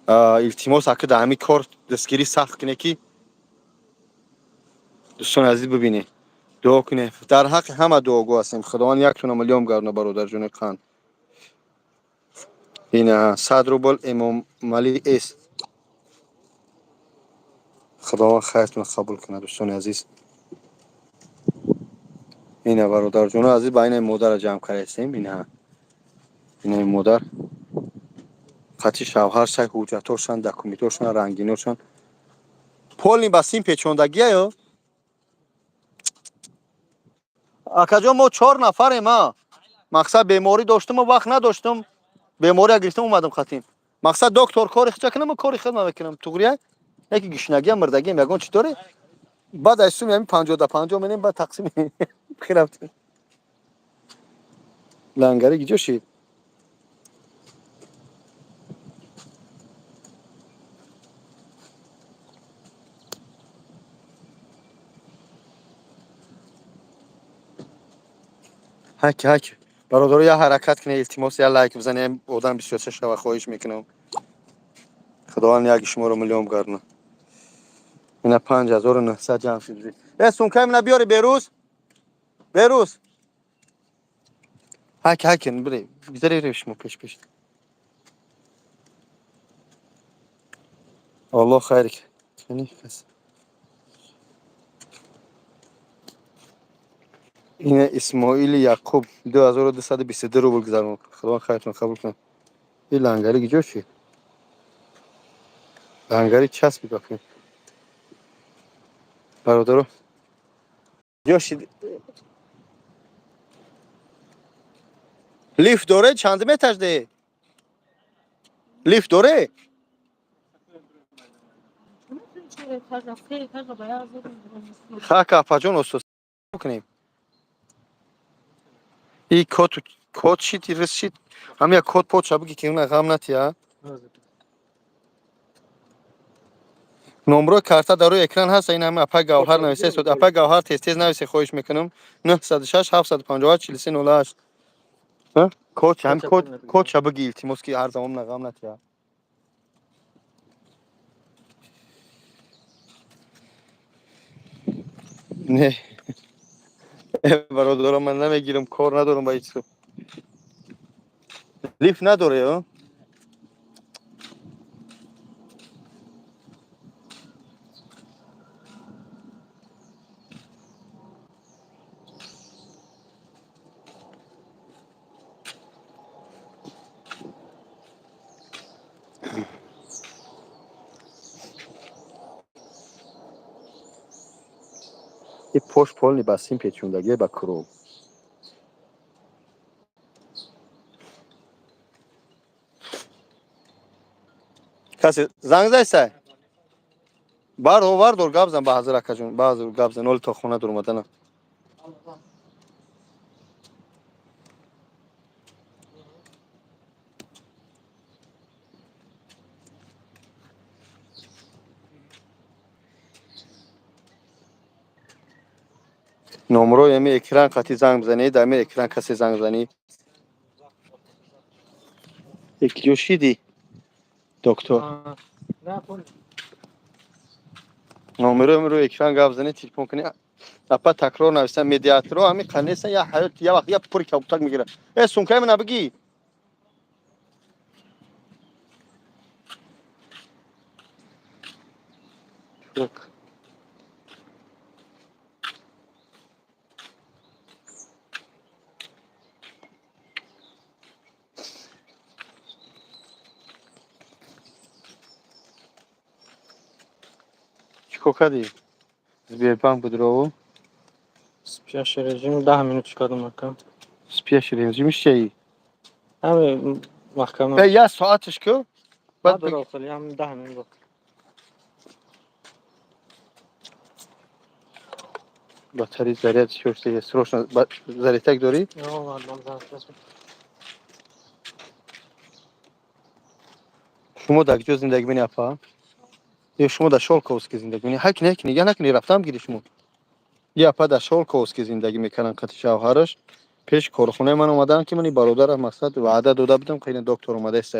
التماس اکد همین کار دستگیری سخت کنه کی دوستان عزیز ببینید. دعا کنه در حق همه دعا گو هستیم. خداوند 1 تونم میلیون گردونه برادر جون خان. این 100 روبل امام مالی است. خداوند خیرتون قبول کنه دوستان عزیز. این برادر جون عزیز با این مادر جمع کردیم. این مادر قطعی شوهر شای حجتاشون دکومنتاشون رنگیناشون پول بسیم پیچوندگیه یا اکجا ما 4 نفریم ما مقصد بیماری داشتم و وقت نداشتم بیماری گرفتم اومدم خطیم مقصد دکتر کاری خچ کنم کاری خود نمیکنم توگریه یکی گشنگی مردگی میگن چطوره بعد از سوم همین 50 تا 50 میلیون بعد تقسیم خرافت لنگری گیجوشی هک برادر یا حرکت کنه التماس یا لایک بزنیم آدم 23 شو خواهش میکنم خداوند یک شما رو میلیون گردونه اینا 5900 جمع شد اسون کم نبیاری بیروز هک بری بذاری روش مو پیش الله خیر کنی کس این اسماعیل یعقوب 2222 رو بگذارم خدا خیرتون قبول کنه این لنگری گیجو چی لنگری چسبی بکنیم برادرو جوشی لیفت داره چند متر ده لیفت داره خاک اپاجون استوس کنیم این کد شیت رسید همین کد پوت شبکی که اون غم نتیا نمره کارت در روی اکران هست این همه اپا گوهر نوشته است اپا گوهر تیز نوشته خواهش میکنم 906 750 4308 ها کد هم کد شبکی التماس کی هر زمان غم نتیا نه برادرم من نمیگیرم کار ندارم با هیچ لیفت نداره ها این پشت پول بسیم پیچوندگی با کرو کسی زنگ زایسته بار گابزن با حضر اکجون باز گابزن اول تا خونه در اومدن نمره یمی اکران قطی زنگ بزنی دمی اکران کسی زنگ بزنی اکیوشیدی دکتر نمره رو اکران گاب بزنی تلفن کنی اپا تکرار نوشتن مدیاترو همین قنیسه یا حیات یا وقت یا پوری کبوتک میگیره سونکای من بگی چیکو کردی زبیربان بدرو Spiace rejim 10 minut چیکار میکنم سپیش رنجی میشه همه محکمه یا ساعتش کو بعد داخلی هم 10 minut باتری زرد شورتی سروش زریتک داری نه والله شما در کجا زندگی می‌کنی اپا؟ یا شما در شالکوسکی زندگی می‌کنی؟ هکنی یا نکنی رفتم گیری شما. یا اپا در شالکوسکی زندگی می‌کنن قط شوهرش. پیش کارخونه من اومدن که منی برادر مقصد وعده داده بودم که این دکتر اومده است.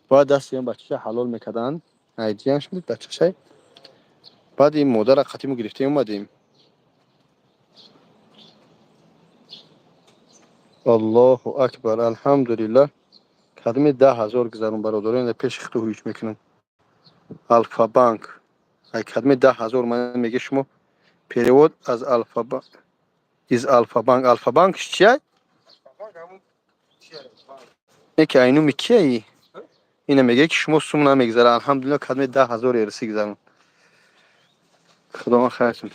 بعد دستی هم بچه حلال می‌کردن. ایدیانش بود بچه‌ش. بعد این مادر قطیمو گرفتیم اومدیم. الله اکبر الحمدلله. خدمه 10,000 گذارم برادران پیش خطو هیچ میکنن. الفا بانک. ای خدمه 10,000 من میگه شما پیریود از الفا بانک. الفا بانک چیه؟ یکی اینو میکیه اینه میگه که شما سوم نمیگذاره الحمدلله خدمه 10,000 ارسی گذارم. خدا ما خیرتون.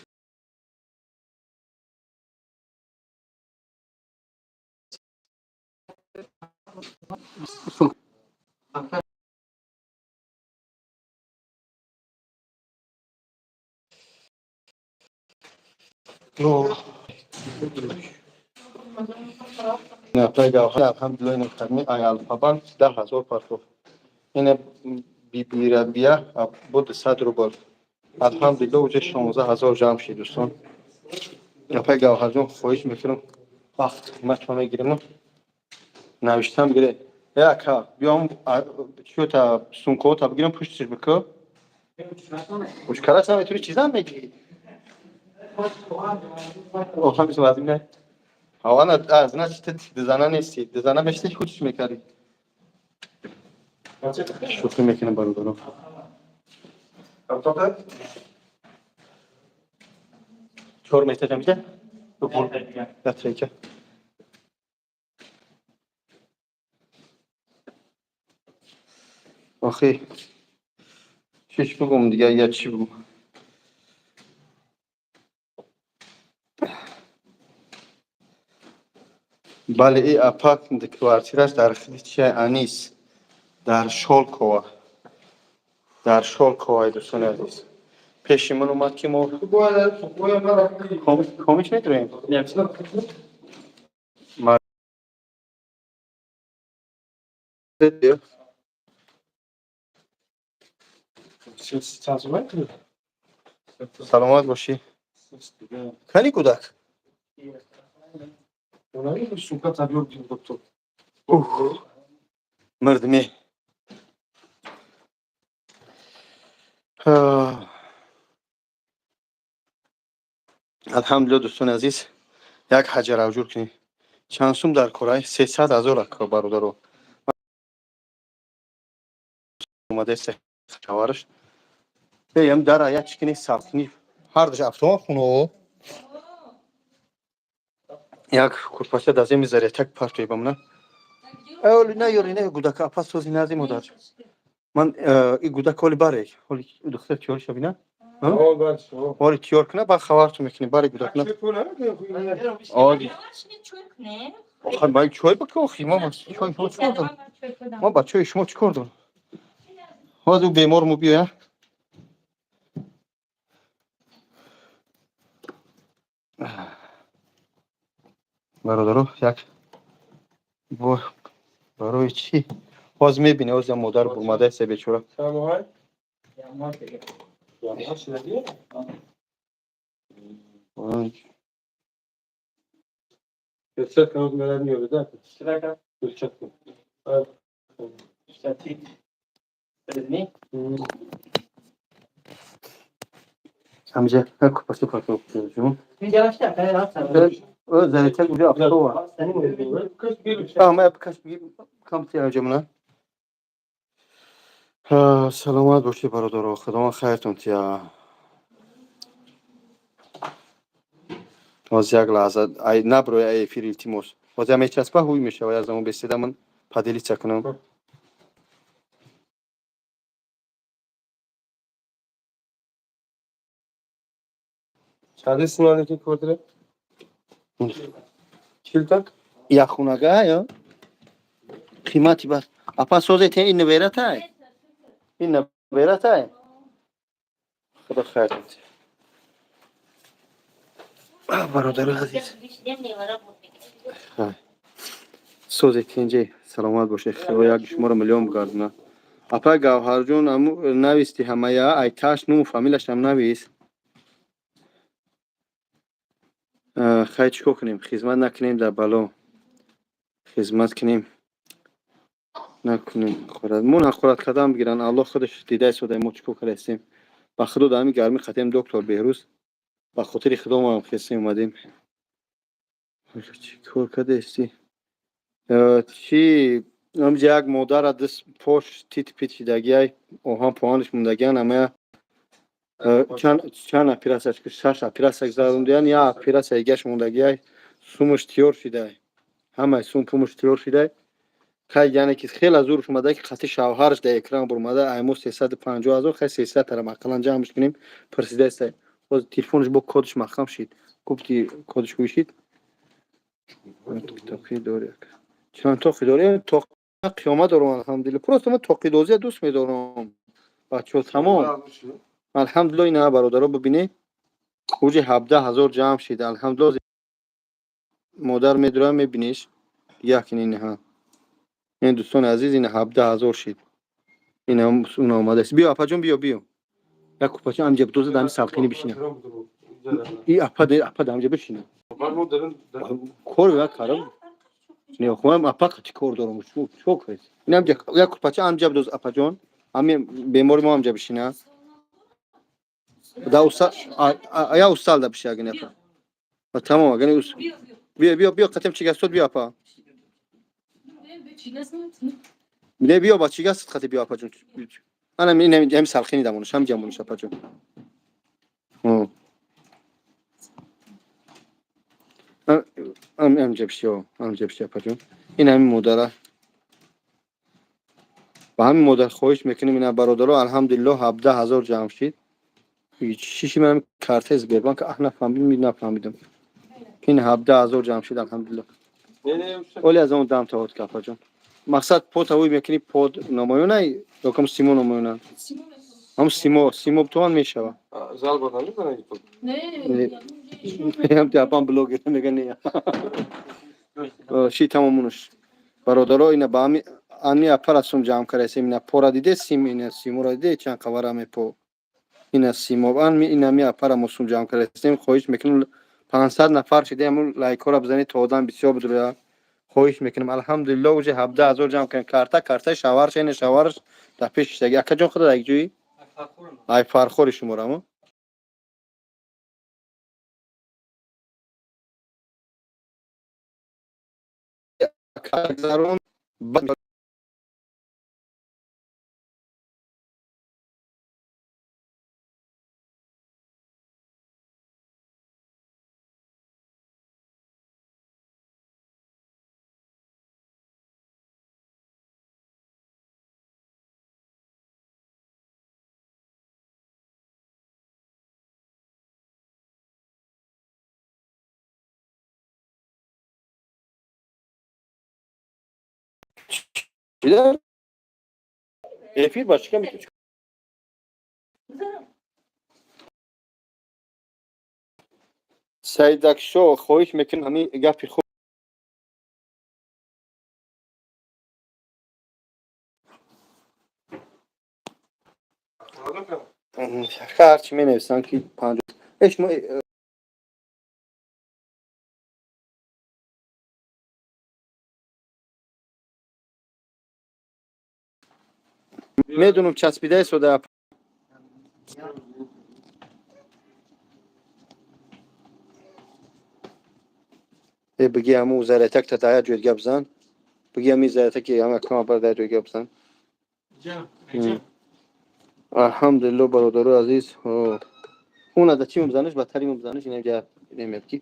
نه پیدا الحمدلله این خدمه ای الفا بانک 10,000 پاسپورت. اینه بی بیا بود 100 روبل. الحمدلله وجه 16,000 جمع شد دوستان. یا گوهر جون خواهش میکنم وقت قیمت میگیرم نوشتم گره یا بیام چیو تا سونکو تا بگیرم پشتش بکو خوش کلاس هم میتونی چیزا میگی او هم میشه لازم نه هوا از نه چیت دزانا نیستی دزانا میشتی خودش میکردی شوخی میکنم برادرم چهار میته میده بپول دتریکه آخی چیش بگم دیگه یا چی بگم بله ای اپاک دکوارتیرش در خلیچه انیس در شالکوه دوستان عزیز پیش من اومد که ما کامیش میتونیم سلامت باشی خیلی کودک مردمی الحمدلله دوستان عزیز یک حجر اوجور کنی چند سوم در کورای 300,000 اکا برادرو اومده است چوارش بیم در آیا چکنی ساختنی هر دش افتوان خونو یک کورپاسه دازه میذاره تک پارتی بمونه اولی نه یوری نه گودک اپاس توزی نازی مدار من این گودک کولی باره ولی دختر تیور شبینه ولی تیور کنه با خوارت میکنی باره گودک نه آدی آخه باید چای بکن خی ما چای شما چیکار دارم ما با چای شما چیکار دارم هازو بیمار مو بیا برادرو یک برای چی باز میبینی از مادر اومده سه بیچاره همجا هک پاسو پاسو جون او زنیت گویا افتوا ما بکش بگیم کم تیار جمله سلامت باشی برادر خدا ما خیرتون تیا از یک لحظه ای نبروی ای فیریل تیموس باز هم چسبه هوی میشه و از اون بسیده من پدیلی چکنم چند سنانی که کردره؟ چیلتا؟ یا خونگاه یا قیمتی بس اپا سوزه تی این نویرت های این نویرت های خدا خیرتون تیا برادر عزیز سوزه تینجی سلامت باشه خدا یک شما رو میلیون بگردونه اپا گوهر جون امو نویستی همه یا ای کاش نو فامیلش هم نویس خیلی چیکار کنیم خدمت نکنیم در بالا خدمت کنیم نکنیم خورد مون خورد کدام بگیرن الله خودش دیده شده ما چیکار کردیم با خدا دائمی گرمی ختم دکتر بهروز با خاطر خدا ما هم خستیم اومدیم چیکار کرده استی چی امجا یک مادر دست پوش تیت پیچیدگی اوهام پوانش موندگیان اما چند اپیراسش که شش اپیراسش زدن دیان یا اپیراس ایگش موندگی سومش تیور شده همه سوم پومش تیور شده که یعنی که خیلی از زورش اومده که خطی شوهرش در اکران برمده ایمو 350,000 خیلی 300 تر مقالا جمعش کنیم پرسیده است باز تلفنش با کدش مخم شید گفتی کدش گوشید توقی داری چند توقی داری توقی قیامت دارم الحمدلله پروست من توقی دوزی دوست میدارم بچه تمام الحمدلله اینا برادرها ببینی اوج 17,000 جمع شید الحمدلله مادر میدارم میبینیش یکی نه این دوستان عزیز این 17,000 شید این هم اون آماده است بیا اپا جون بیا یک کوپاچه هم جب دوز دمی سالخینی بشینه این اپا دم جب بشینه کور یا کارم نه خودم اپا چی کار دارم شو کرد این هم یک کوپاچه هم جب دوز اپا جون همین بیمار ما هم جب بشینه دا استاد یا استاد دا بشه اگه اپا تمام اگه بیا قطعم چی گستود بیا اپا نه بیا با چی گست خطی بیا اپا جون من هم سالخینی دمونش هم جمونش اپا جون هم جبشی اپا جون این همین مادره با همین مادر خواهش میکنیم اینا برادرها الحمدلله 17,000 جمع شید شیشی من کارت از بیرون که احنا نفهمیدم این 17,000 جمع شید الحمدلله ولی از اون دام تا که اپا جون مقصد پوت هوی میکنی پود نمایونه یکم سیمو نمایونه هم سیمو توان میشه زال بدن میکنه Ne? هم جاپان بلوگ میگن شی تمامونش برادرها اینا با همی آنی اپراسون جمع کردیم اینا پورا دیده سیمو را دیده چند قواره می پو اینا سیمو اینا می اپرامون جمع کردیم خواهش میکنم 500 نفر شده همون لایک را بزنید تا آدم بسیار بدره خواهش میکنم الحمدلله وجه 17,000 جمع کردیم کارت شاورش این شاورش در پیش دیگه اکا جون خدا دیگه جویی ای فرخوری شما را کارزارون چیده افیر باشه که میتونی سیدک شو خواهش میکنم همین گپی خود هرچی می نویسن که 50 ايش میدونم چسبیده شده بگی همون زرتک تا دایا جوید گپ بزن بگی همین زرتک همه کام بر دایا جوید گپ بزن الحمدلله برادر عزیز اون از چی میزنش بطری میزنش اینجا نمیاد کی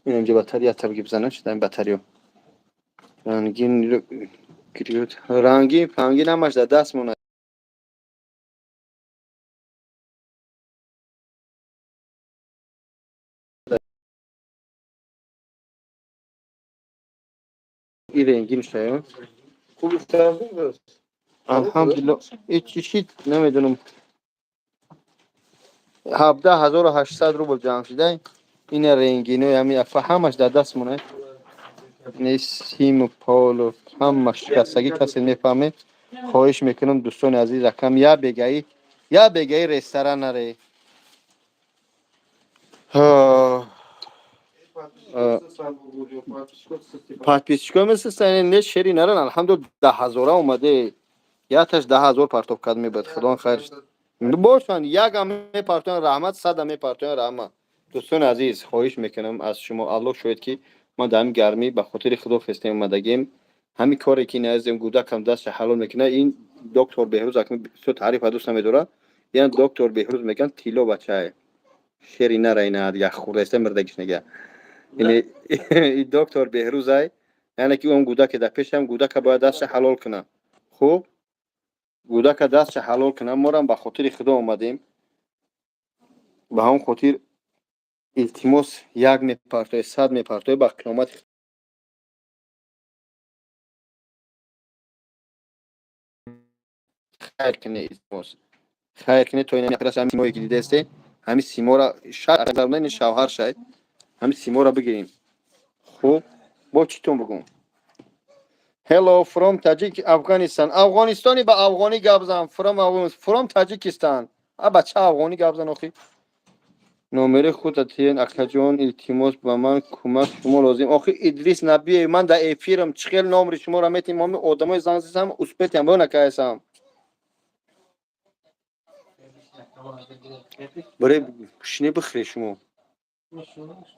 اینجا بطری یا تبگی بزنش دم بطریو رنگین گریوت رنگی نماش در دست مونه این رنگین شده خوب استفاده الحمدلله هیچ نمیدونم 17,800 روبل جمع شده این رنگینه همین همش در دست مونه سیم و پال و همش کسگی کسی میفهمه خواهش میکنم دوستان عزیز رقم یا بگی رستوران نره. подписчиком مثل نه شری نرن الحمدلله 10,000 اومده. یا تاش 10,000 پرتاب کرد میبود خدا خیرش باشن. یک هم پرتاب رحمت 100 هم پرتاب رحمت. دوستان عزیز خواهش میکنم از شما الله شاید که ما در این گرمی به خاطر خدا فستیم اومدگیم. همین کاری که نازم گودکم دست حلال میکنه. این دکتر بهروز اکنون سو تعریف دوست نمیداره. یعنی دکتر بهروز میگن تیلو بچه شری نره اینا دیگه خورده است مردگیش نگه. یعنی این دکتر بهروز ای یعنی که اون گودک در پیشم گودک باید دست حلال کنه. خوب گودک دست حلال کنه. ما هم به خاطر خدا اومدیم. به همون خاطر التماس یک میپرتای 100 میپرتای با قیامت خیر کنه. التماس خیر کنه تو این اپراسیون سیمایی که دیده است همین سیما را شاید درون شوهر شاید همین سیما را بگیریم. خوب با چیتون بگم. Hello from Tajik Afghanistan. افغانستانی به افغانی گپ زدم. from تاجیکستان. بچه افغانی گپ زدن آخی. نمره خودت این اکا جان التماس به من کمک شما لازم. آخی ادریس نبی من در افیرم چخیل نمره شما را میتیم ما آدمای زنگ زدم اسپتم با نکایسم. برای شنی بخری شما.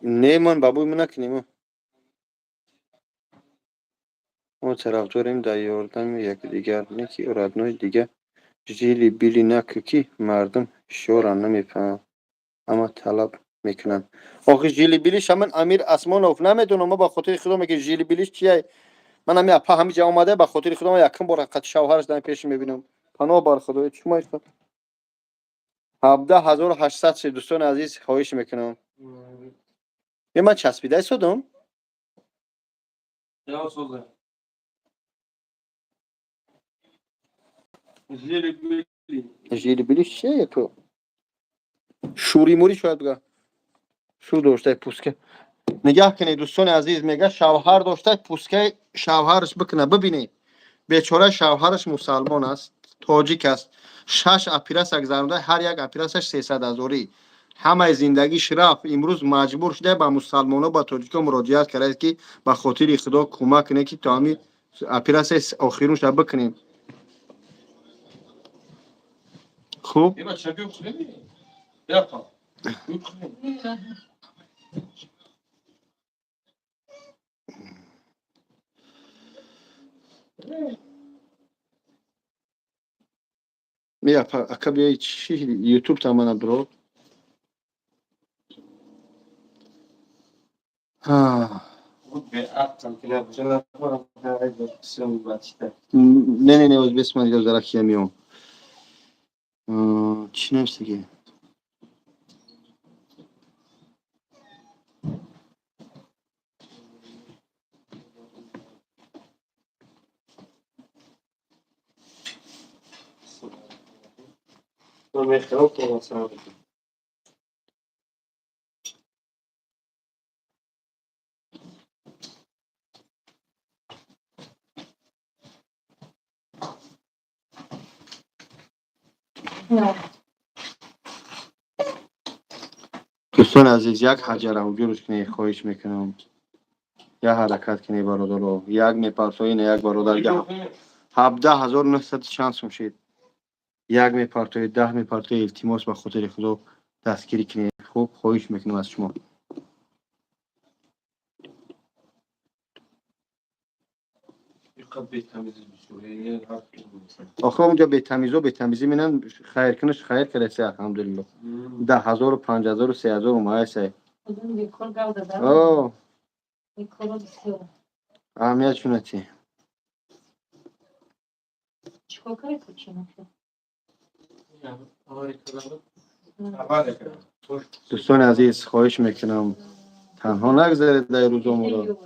نه من بابوی من نکنیم. ما طرفداریم در یاردن یک دیگر نکی اردنای دیگه جیلی بیلی نکه کی مردم شوران نمیفهم اما طلب میکنن. آخه جیلی بیلیش همین امیر اسمانوف نمیدونم. ما با خاطر خدا میگه جیلی بیلیش چیه. من همین اپا همینجا اومده با خاطر خدا ما یکم بار قد شوهرش در پیش میبینم. پناه بر خدا شما است. 17,800 دوستان عزیز خواهش میکنم. من چسبیده شدم. جیلی بیلیش چیه تو؟ شوری موری شاید بگه. شو داشته پوسکه. نگاه کنید دوستان عزیز میگه شوهر داشته پوسکه شوهرش بکنه. ببینید بیچاره شوهرش مسلمان است تاجیک است 6 اپیرس گذرونده هر یک اپیرسش 300,000 همه زندگیش رفت امروز مجبور شده به مسلمان‌ها با تاجیک‌ها مراجعت کرده که به خاطر خدا کمک کنه که تا همین اپیرس آخرونش بکنیم. خوب میا اکا بیا چی یوتیوب تمام برو. نه بسم الله زرخی میام. چی نمیشه که دوستان عزیز یک حجر اوجورش کنی خواهش میکنم. یا حرکت کنی برادر یک میپرسوی نه یک برادر 17,900 شانس میشید. یک میپرتوی 10 میپرتوی التماس به خاطر خدا دستگیری کنی. خوب خواهش میکنم از شما. آخه اونجا به تمیزی مینن خیر کنش خیر کرده الحمدلله 10,000 5,000 3,000 اومایسه. اوه اهمیت شونه چی؟ دوستان عزیز خواهش میکنم تنها نگذارید در روزامون رو.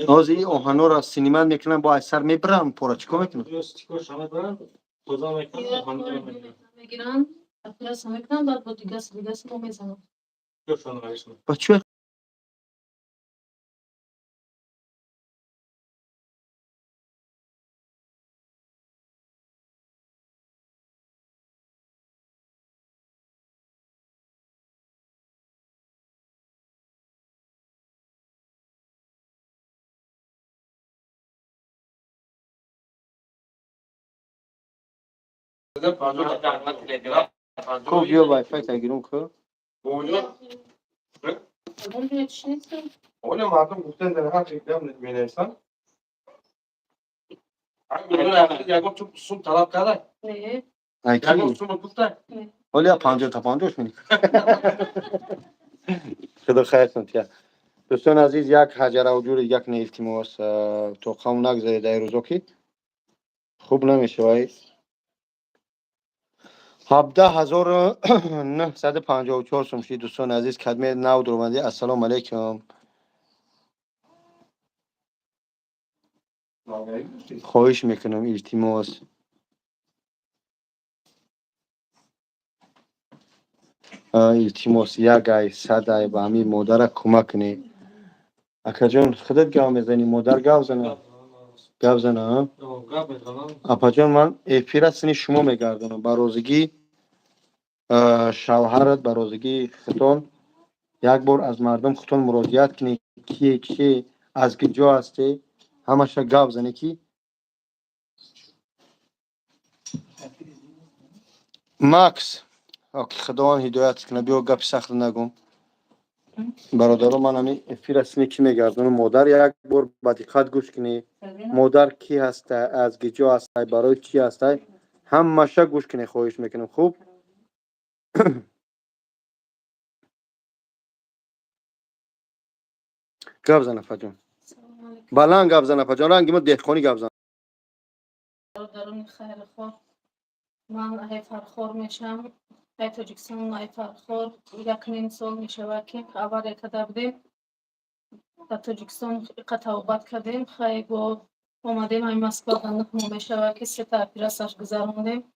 آزی آهنا را سینما میکنن با اثر میبرن پورا چیکار میکنن؟ میگیرن Biraz میکنم بعد با دیگه رو میزنم. با چه کو بیا وای فای تگیرون کو اون یه چی نیست. Oğlum mardum guften de her şeyden bilirsen. Yago çok sun talap kadar. نه. اکی Yago sun guften. ولی 50 تا 50 می‌نی خدا خیرتون تیا دوستان عزیز یک حجر و جور یک نیلتیموس تو خام نگذارید در روزو کی خوب نمیشه وای 17954 سوم شید دوستان عزیز کدمه نو دروبندی السلام علیکم خواهش میکنم التماس التماس یک گای صدای با همین مادر کمک کنی اکا جان خودت گاو میزنی مادر گاو زنه گاو زنه اپا جان من افیرتسنی شما میگردونم برازگی شوهرت برازگی خطون یک بار از مردم خطون مراجعت کنی کی از کجا هستی همش گاو زنی کی ماکس اوکی خداوند هدایت کنه بیا گپ سخت نگم برادرم من همین افیرتسنی کی میگردونم مادر یک بار با دقت گوش کنی مادر کی هسته از کجا هسته برای چی هسته همش گوش کنی خواهش میکنم خوب گاو زنه فجان سلام علیکم. بلند گاو زنه فجان رنگی ما دهخانی گاو زنه برادران خیر خور. من های فرخور میشم. های تاجیکستان های فرخور. یک نیم سال میشه که اول کده بودیم. در تاجیکستان قطعات کردیم. خیلی با اومدیم های مسکو دانخ میشه که سه تا پیرسش گذروندیم.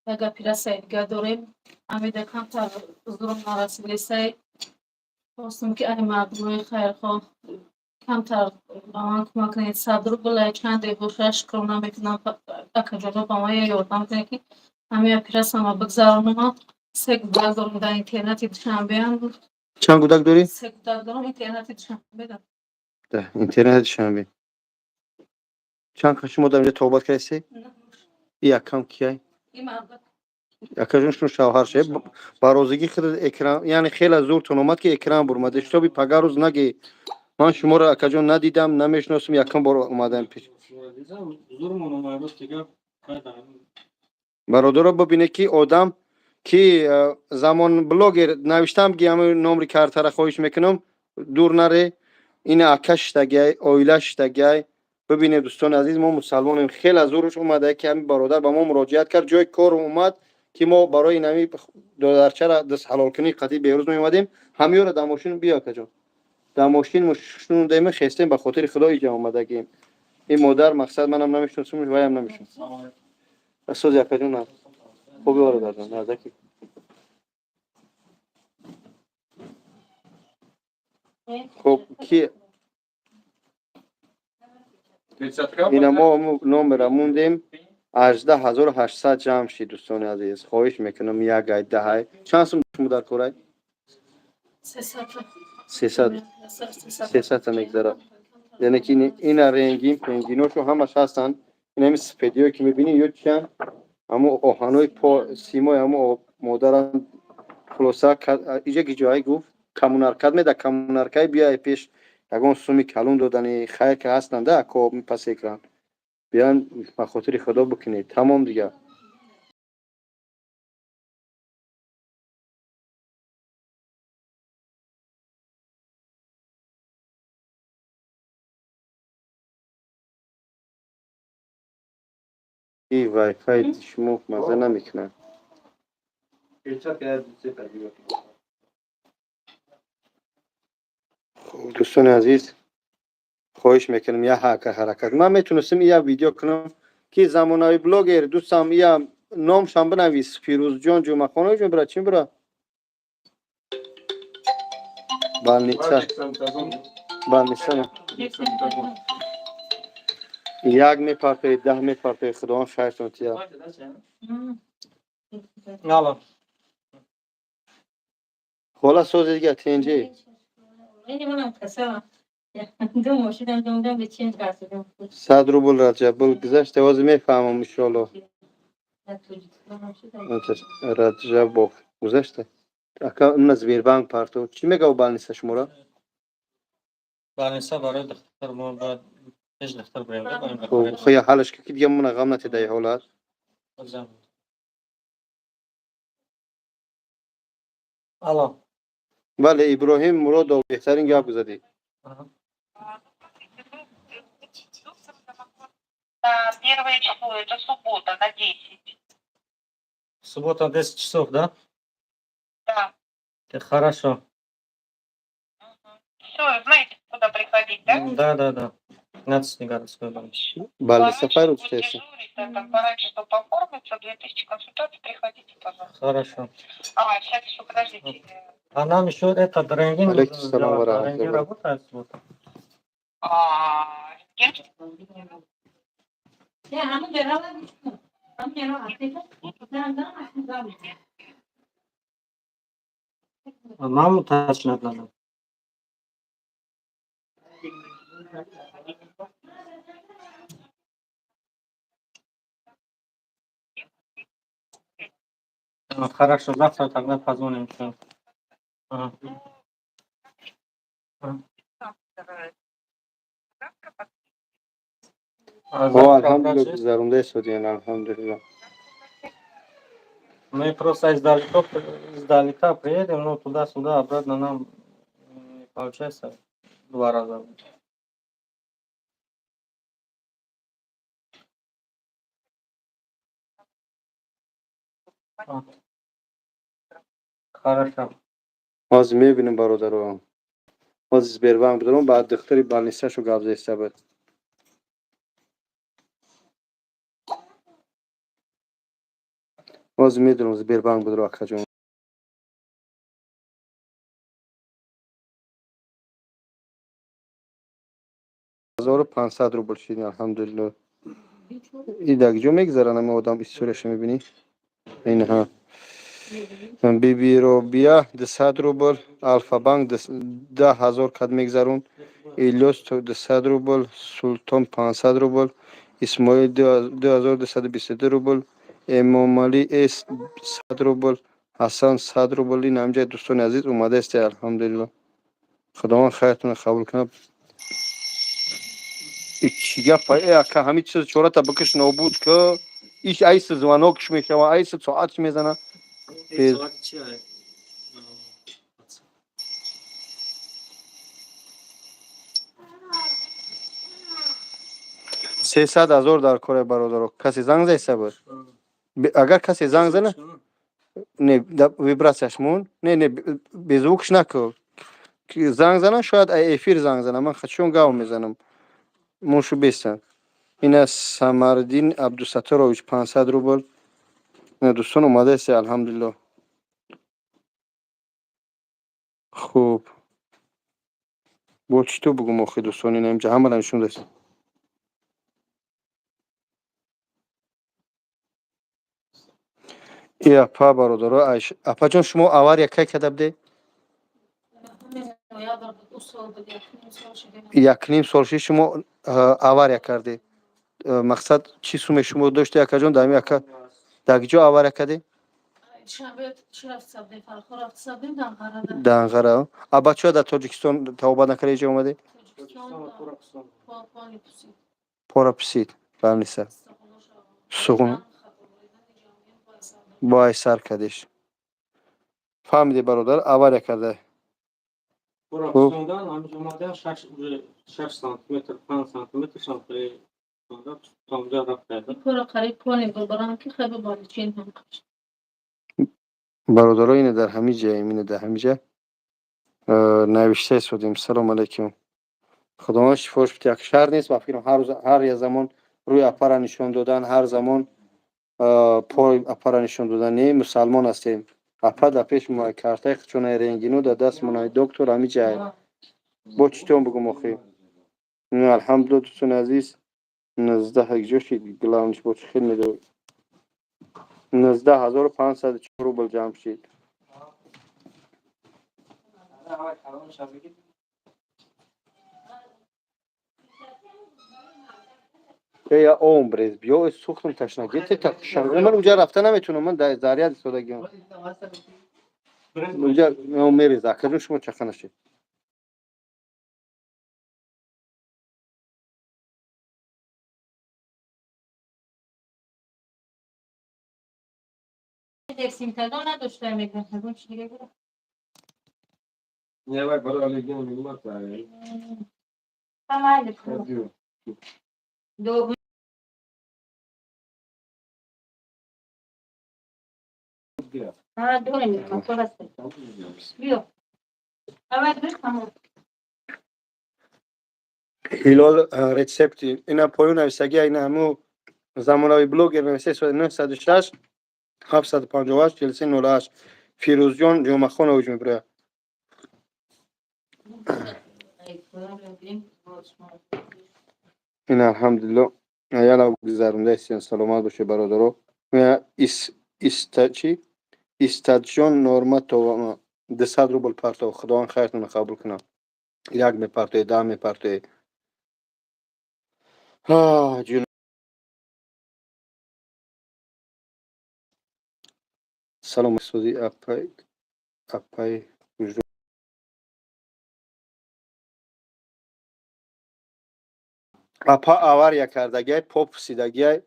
یک پیرس دیگه داریم. امیده کم تا زورم نرسیده سی. خواستم که ای مردم خیر خور. کمتر آن کمک کنید صدر بله چند بوشش کرونا میتونم اکا جلو با ما یادم کنید که همه پیرس هم بگذارم سه گودک دارم در اینترنتی دشم بیان چند گودک داری؟ سه گودک دارم اینترنتی دشم بیدم ده اینترنت شنبه چند کشی مدام اینجا توبت کردی؟ ای اکام کیای؟ این مرد اکاجونشون شوهر شه برازگی خود اکرام یعنی خیلی زور تون اومد که اکرام برمده شو بی پگاه روز نگی من شما رو اکاجون ندیدم نمیشناسم یکم بار اومدم پیش برادر رو ببینه که آدم که زمان بلاگر نوشتم گیم نمر کارتر خواهش میکنم دور نره این اکش تگی اویلش تگی ببینید دوستان عزیز ما مسلمانیم خیلی از زورش اومده که همین برادر به ما مراجعت کرد جای کار اومد که ما برای نمی دادرچه را دست حلال کنی قضیه بیروز می اومدیم همه رو در ماشین بیا کجا در ماشین مشون دیم خستیم به خاطر خدا اینجا اومدگیم این مادر مقصد منم نمیشناسم و هم نمیشناسم اساس یکجون خوبی وارد کردن نزدیک خب کی اینا ما نمره موندیم 18800 جمع شید دوستان عزیز خواهش میکنم یک گاید دهه چند سوم در کورای 300 300 میگذره یعنی که این رنگین پنگینوشو همش هستن این همین سپیدیو که میبینی یا چند اما آهنوی پا سیمای اما مادرم خلاصه اینجا گیجایی گفت کمونارکد میده کمونارکای بیای پیش یگان سومی کلون دادنی خیر که هستن ده اکو پس اکران بیان به خاطر خدا بکنید تمام دیگه این وای فای شما مزه نمیکنه دوستان عزیز خواهش میکنم یه حرکت من میتونستم یه ویدیو کنم که زمانهای بلاگر دوستم یه نامشان بنویس فیروز جان جمعخانه جون برا چین برا بالنیسا بالنیسا یک میپرته 10 میپرته خدا خیرتون تیا Алло. حالا سوز دیگه تنجی اینی منم کسا دو ماشینم دومدم به چنج رسیدم 100 روبل رجب گذشته واز میفهمم ان شاء الله رجب گذشته اکا اون زبیر بانک پارتو چی میگه بالنیسا شما را Балниса барои духтар мо баъд пеш духтар бирем خب خیلی حالش که دیگه من غم نتیده حالات Алло. ولی ابراهیم مراد بهترین گپ زدی Первое число, это суббота, на 10. Суббота 10 часов, да? Да. Хорошо. Все, знаете, куда приходить, да? Да. 15 городской больницы. بالنیسا Пораньше فایروز будете تیسی дежурить, да, пораньше, чтобы оформиться, 2000 консультаций, приходите, пожалуйста. Хорошо. Сейчас еще, подождите. А нам еще этот рентген Алейкум нужно салам ва сделать. рахматуллах. Рентген работает в субботу? Рентген? Ya همون جرا هم جرا اصلی Маму точно надо. Хорошо, завтра тогда позвоним. Ага. А او завтра الحمدلله врач есть? گذرونده شدین الحمدلله Мы просто издалека приедем, но туда-сюда, обратно нам не получается 2 раза. А. Хорошо. باز میبینیم برادران باز زبیر بانک بدارم بعد دختری بالنیسا شو گاب زیسته بود باز میدونم زبیر بانک بدارم اکا جون 1500 روبل شدین الحمدلله این دیگه جو میگذرن اما آدم استوریش میبینی این ها بی بی رو بیا 200 روبل الفا بانک 10,000 کد میگذرون ایلیوس 200 روبل سلطان 500 روبل اسماعیل 2222 روبل امام علی اس 100 روبل حسن 100 روبل این همجای دوستان عزیز اومده است الحمدلله خداوند خیرتون قبول کنه چی گپ اکا همین چیز چورتا بکش نابود که ایش ایس زوانوکش میشوه ایس ساعت میزنه تیز 300,000 در کار برادر کسی زنگ زیسته بود اگر کسی زنگ زنه نه ویبراسیش مون نه بزوکش نکو که زنگ زنه شاید افیر زنگ زنه من خودشون گاو میزنم موشو بیستن این از سمردین عبدالستارویچ 500 روبل نه دوستان اومده است الحمدلله خوب با چطور بگم آخی دوستان این اینجا همه نشون دست ای اپا برادر اپا جان شما اوار یکی کده بده یک نیم سال شد شما اوار کرده مقصد چی سوم شما داشته اکا جان دامی اکا دیگه جا اوار کده دانغرا ابا چه در تاجیکستان توبه نکرده اینجا اومده پورا پسید بالنیسا سخون بای سر کدش فهمیدی برادر اوار کرده Пуракстондан ҳамҷомада 6 сантиметр 5 сантиметр шампури тамҷа рафта. پورا قریب کنیم برام که خیلی بالا چین هم کش برادرای اینه در همه جای اینه در همه جا نوشته شدیم سلام علیکم خدا شفاش بده یک شهر نیست و فکر هر روز هر یه زمان روی اپر نشون دادن هر زمان پای اپرا نشون دادنی مسلمان هستیم. اپا در پیش ما کارتای خچونه رنگینو در دست منای دکتر همی جای با چطور بگم آخی الحمدلله دوستان عزیز 19 جوشی گلانش با چه خیلی میدو 19,504 روبل جمع شد. یا عمرز بیا سوختم تشنگی تشنگی من اونجا رفته نمیتونم من در زاریات سوداگی اونجا میری زاکرون شما چخنه شد درسیم تدان نداشته میگم چی دیگه بود Nie, bak bana öyle gene bilmem yani. tamam Diyor. دو ها دو نمیکنم تو هستی بیو اول بخمو هلال رецепти اینا پایون نویسگی اینا همو زمانوی بلوگر نویسه 906 758 4308 فیروزجان جمعه خانه اوج میبره این الحمدلله یالا گذرونده استین سلامت باشه برادرو چی استادیون نورما تو 200 روبل پارتو خداوند خیرتون قبول کنه یک میپرتوی ده میپرتوی جون سلام سوزی اپای اپا آوار یا کردگی پاپ سیدگی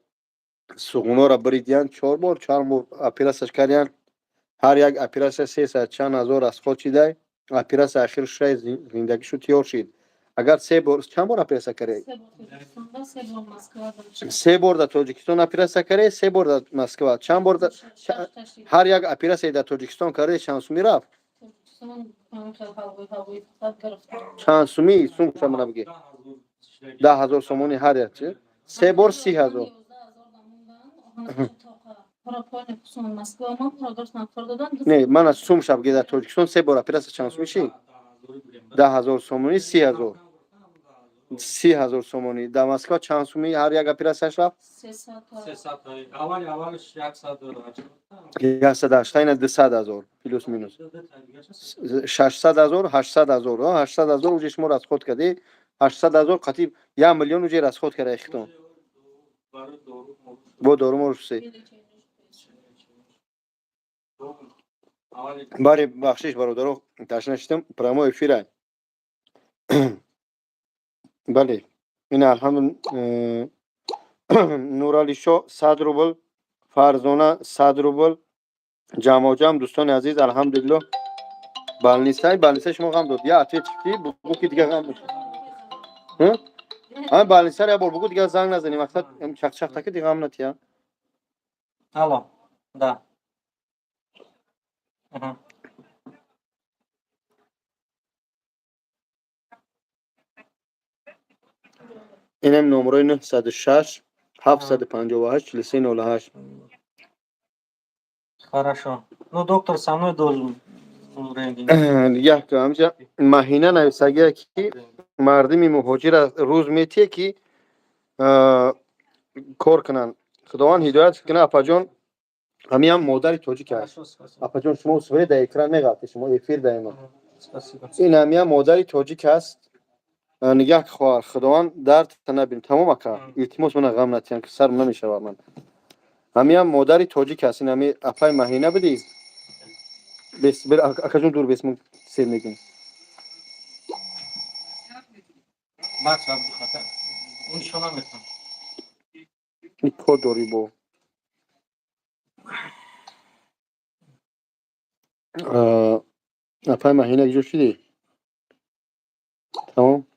سوغونا را بریدیان 4 بار اپیراسش کردیان هر یک اپیراس 300 چند هزار از خود چیده اپیراس اخیر شای زندگی شو تیار شد اگر 3 بار چند بار اپیراس کرده 3 بار در تاجیکستان اپیراس کرده 3 بار در مسکو چند بار هر یک اپیراس در تاجیکستان کرده چند سومی رفت چند سومی سوم شما بگی 10,000 سومونی هر یک چه 3 بار 30,000 نه من از سوم شب در تاجیکستان 3 بار اپیراس چند سومی شی 10,000 سومونی 30,000 سومونی در مسکو چند سومی هر یک اپیراسش رفت 300 اولش 180 این 200,000 پلوس مینوس 600,000 800,000 800,000 اوجه شما از خود کردی 800,000 قطیب 1 میلیون اوجه از خود کرده اختون با دارو مرسی باری بخشش برادرو تشنشتم پرامو افیره بله این الحمد نورالی شو 100 روبل فرزانه 100 روبل جمع دوستان عزیز الحمدلله بالنیسه شما غم داد یا اتیچ کی بگو که دیگه غم داد ها بالنیسه یا بگو دیگه زنگ نزنی مقصد چخ چخ تک دیگه غم نتیا Алло, да. Ага. اینم نمره 906 758 4308 Хорошо. Ну, доктор со мной должен рентген. یک تو همجا ماهینه نویسگی که مردمی مهاجر روز میتیه که کار کنن خداوند هدایت کنه اپا جان همین هم مادر تاجیک هست اپا جان شما صفحه در اکران نگفتی شما افیر دائما این همین مادر تاجیک هست نگاه خواهر خداوند درد نبین تمام اکا التماس من غم نتیان که سرم نمیشه من همین هم مادر تاجیک هست این همین اپای ماهینه بدی بس بر اکا جان دور بسمون سیر میگیم Бац, бабуха. Он что нам это? این کد داری با اپای ماهینه اگه جو شدی تمام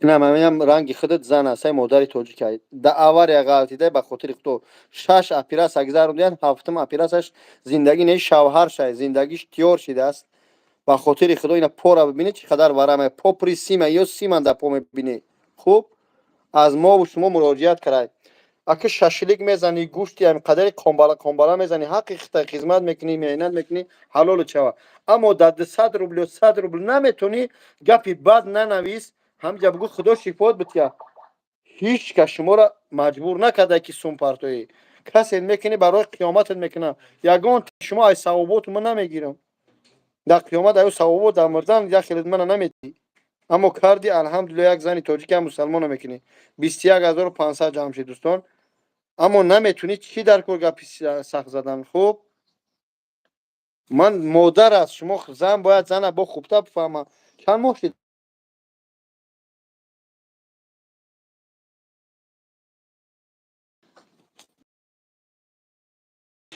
این هم رنگ خودت زن است مادر تاجیک است در آوار یا غلطی ده به خاطر تو 6 اپیراس اگذروندن هفتم اپیراسش زندگی نه شوهر شای زندگیش تیار شده است به خاطر خدا اینا پورا ببینید چقدر ورمه پوپری سیما یا سیما در پا میبینی خوب از ما و شما مراجعت کرد اگه ششلیک میزنی گوشتی هم قدر کامبالا میزنی حقی خدمت میکنی مهنت میکنی حلال چوا اما در 100 روبل و 100 روبل نمیتونی گپی بد ننویس همجا بگو خدا شفات بده هیچ کس شما را مجبور نکرده که سوم پرتوی کسی میکنی برای قیامتت میکنه یگان شما ای ثوابات من نمیگیرم در قیامت ایو ثوابات در مردن یا خیلی من نمیدی اما کردی الحمدلله یک زنی تاجیک هم مسلمان میکنی 21500 جمع شد دوستان اما نمیتونی چی در کار گپی سخت زدن خوب من مادر است شما زن باید زن با خوبتر بفهمه چند ماه شد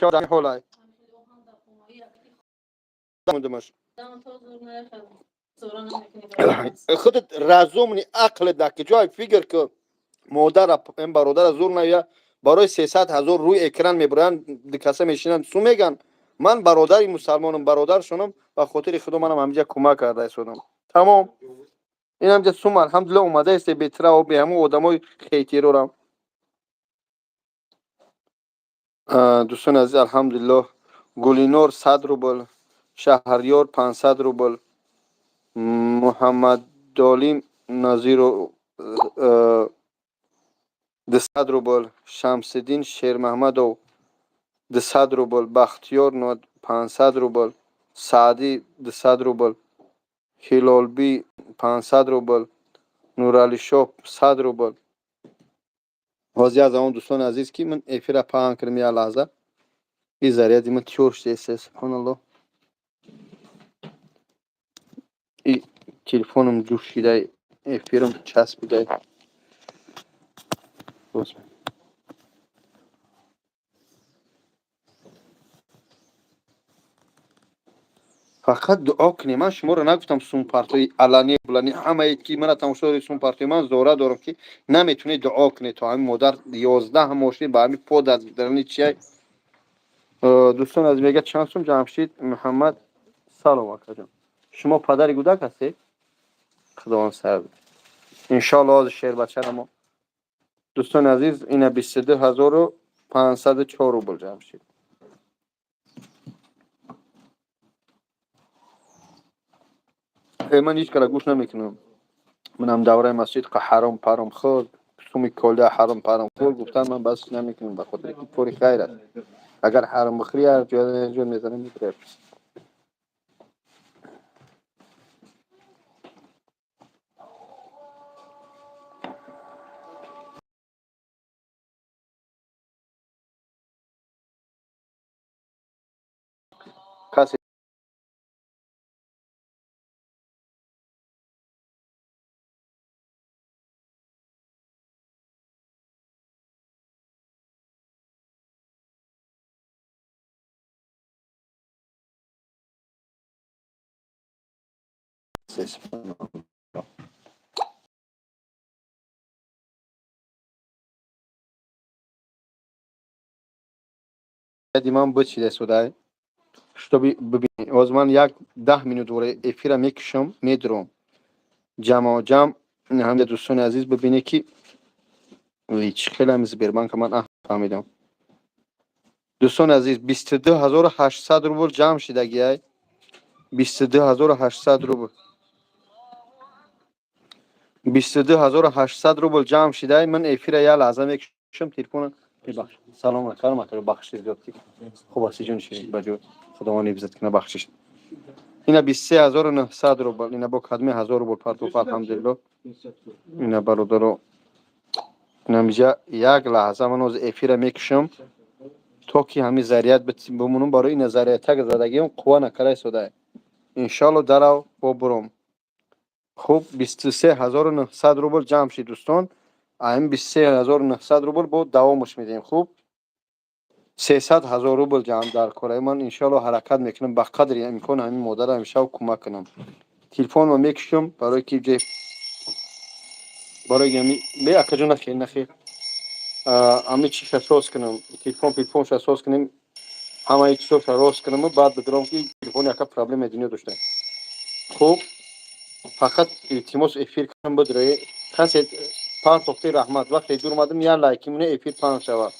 شاید حالای دمش خودت رازومنی عقل دک جای فکر که مادر این برادر زور نیا برای 300,000 روی اکران میبرن دکاسه میشینن سو میگن من برادری مسلمانم برادرشونم و خاطر خدا منم همینجا کمک کرده شدم تمام این همجا سوم الحمدلله اومده است بهتره و به همه آدمای خیتی رو دوستان عزیز الحمدلله گلینور 100 روبل شهریار 500 روبل محمد دالیم نظیر 200 روبل شمسدین شیر محمدو 200 روبل بختیار 500 روبل سعدی 200 روبل هلالبی 500 روبل نورعلی شاه 100 روبل بازی از اون دوستان عزیز که من افیر پاهان کردم یا لحظه این ذریعه دیمه تیورش دیسته سبحان الله این تلفونم جوشیده افیرم چسبیده فقط دعا کنی من شما رو نگفتم سون پارتوی علنی بلانی همه کی من تماشا سون پارتوی من زوره دارم که نمیتونی دعا کنی تا همین مادر 11 ماشین با همین پود از درنی چیه دوستان از میگه چند سوم جمشید محمد سلام علیکم شما پدر گودک هستی خداوند سر بده ان شاء الله از شیر بچه ما دوستان عزیز اینا 22504 روبل جمشید من هیچ کلا گوش نمیکنم منم دوره مسجد که حرام پرام خورد سومی کلده حرام پرام خورد گفتن من بس نمیکنم بخاطر که پوری خیر است اگر حرام بخوری هر جون میزنه میتره کسی دیمان بچیده سوده щоб ببینی از من یک 10 minut دوره افیر میکشم میدروم جمع جمع هم دوستان عزیز ببینی که هیچ خیلی هم زبربان که من فهمیدم دوستان عزیز 22800 روبل جمع شده گیای 22800 روبل 22800 روبل جمع شده من افیر یا لحظه میکشم تلفن ببخش سلام علیکم بخشید زیادتی خوب است جون شیرین بجو خداوند عزت کنه بخشش اینا 23900 روبل اینا با خدمه 1000 روبل پارتو الحمدلله اینا برادر نمیجا یک لحظه من از افیر میکشم تا که همین ذریعت بمونم برای این ذریعت تگ زدگیم قوا نکره سوده ان شاء الله درو با بروم خوب 23900 روبل جمع شد دوستان این 23900 روبل با دوامش میدیم خوب 300,000 روبل جمع در کره من ان شاء الله حرکت میکنم به قدر امکان همین مادر همیشه کمک کنم تلفن ما میکشم برای که جه برای همین به اکجو نخیر امی چیش اساس کنم تلفن اساس کنیم همه چیزش راست کنم بعد بدرم که تلفن یک پرابلم دنیا داشته خوب فقط التماس افیر کنم بدره کسی پان توقتی رحمت وقتی durmadım yer لایکیمونه افیر پان شود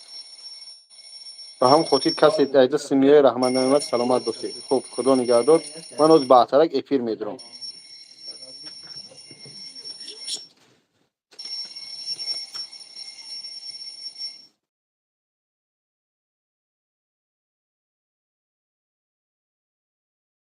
و هم خودی کسی دیده سمیه رحمت نمیاد سلامت باشید. خب خدا نگهدار. من از بعترک افیر میدرم.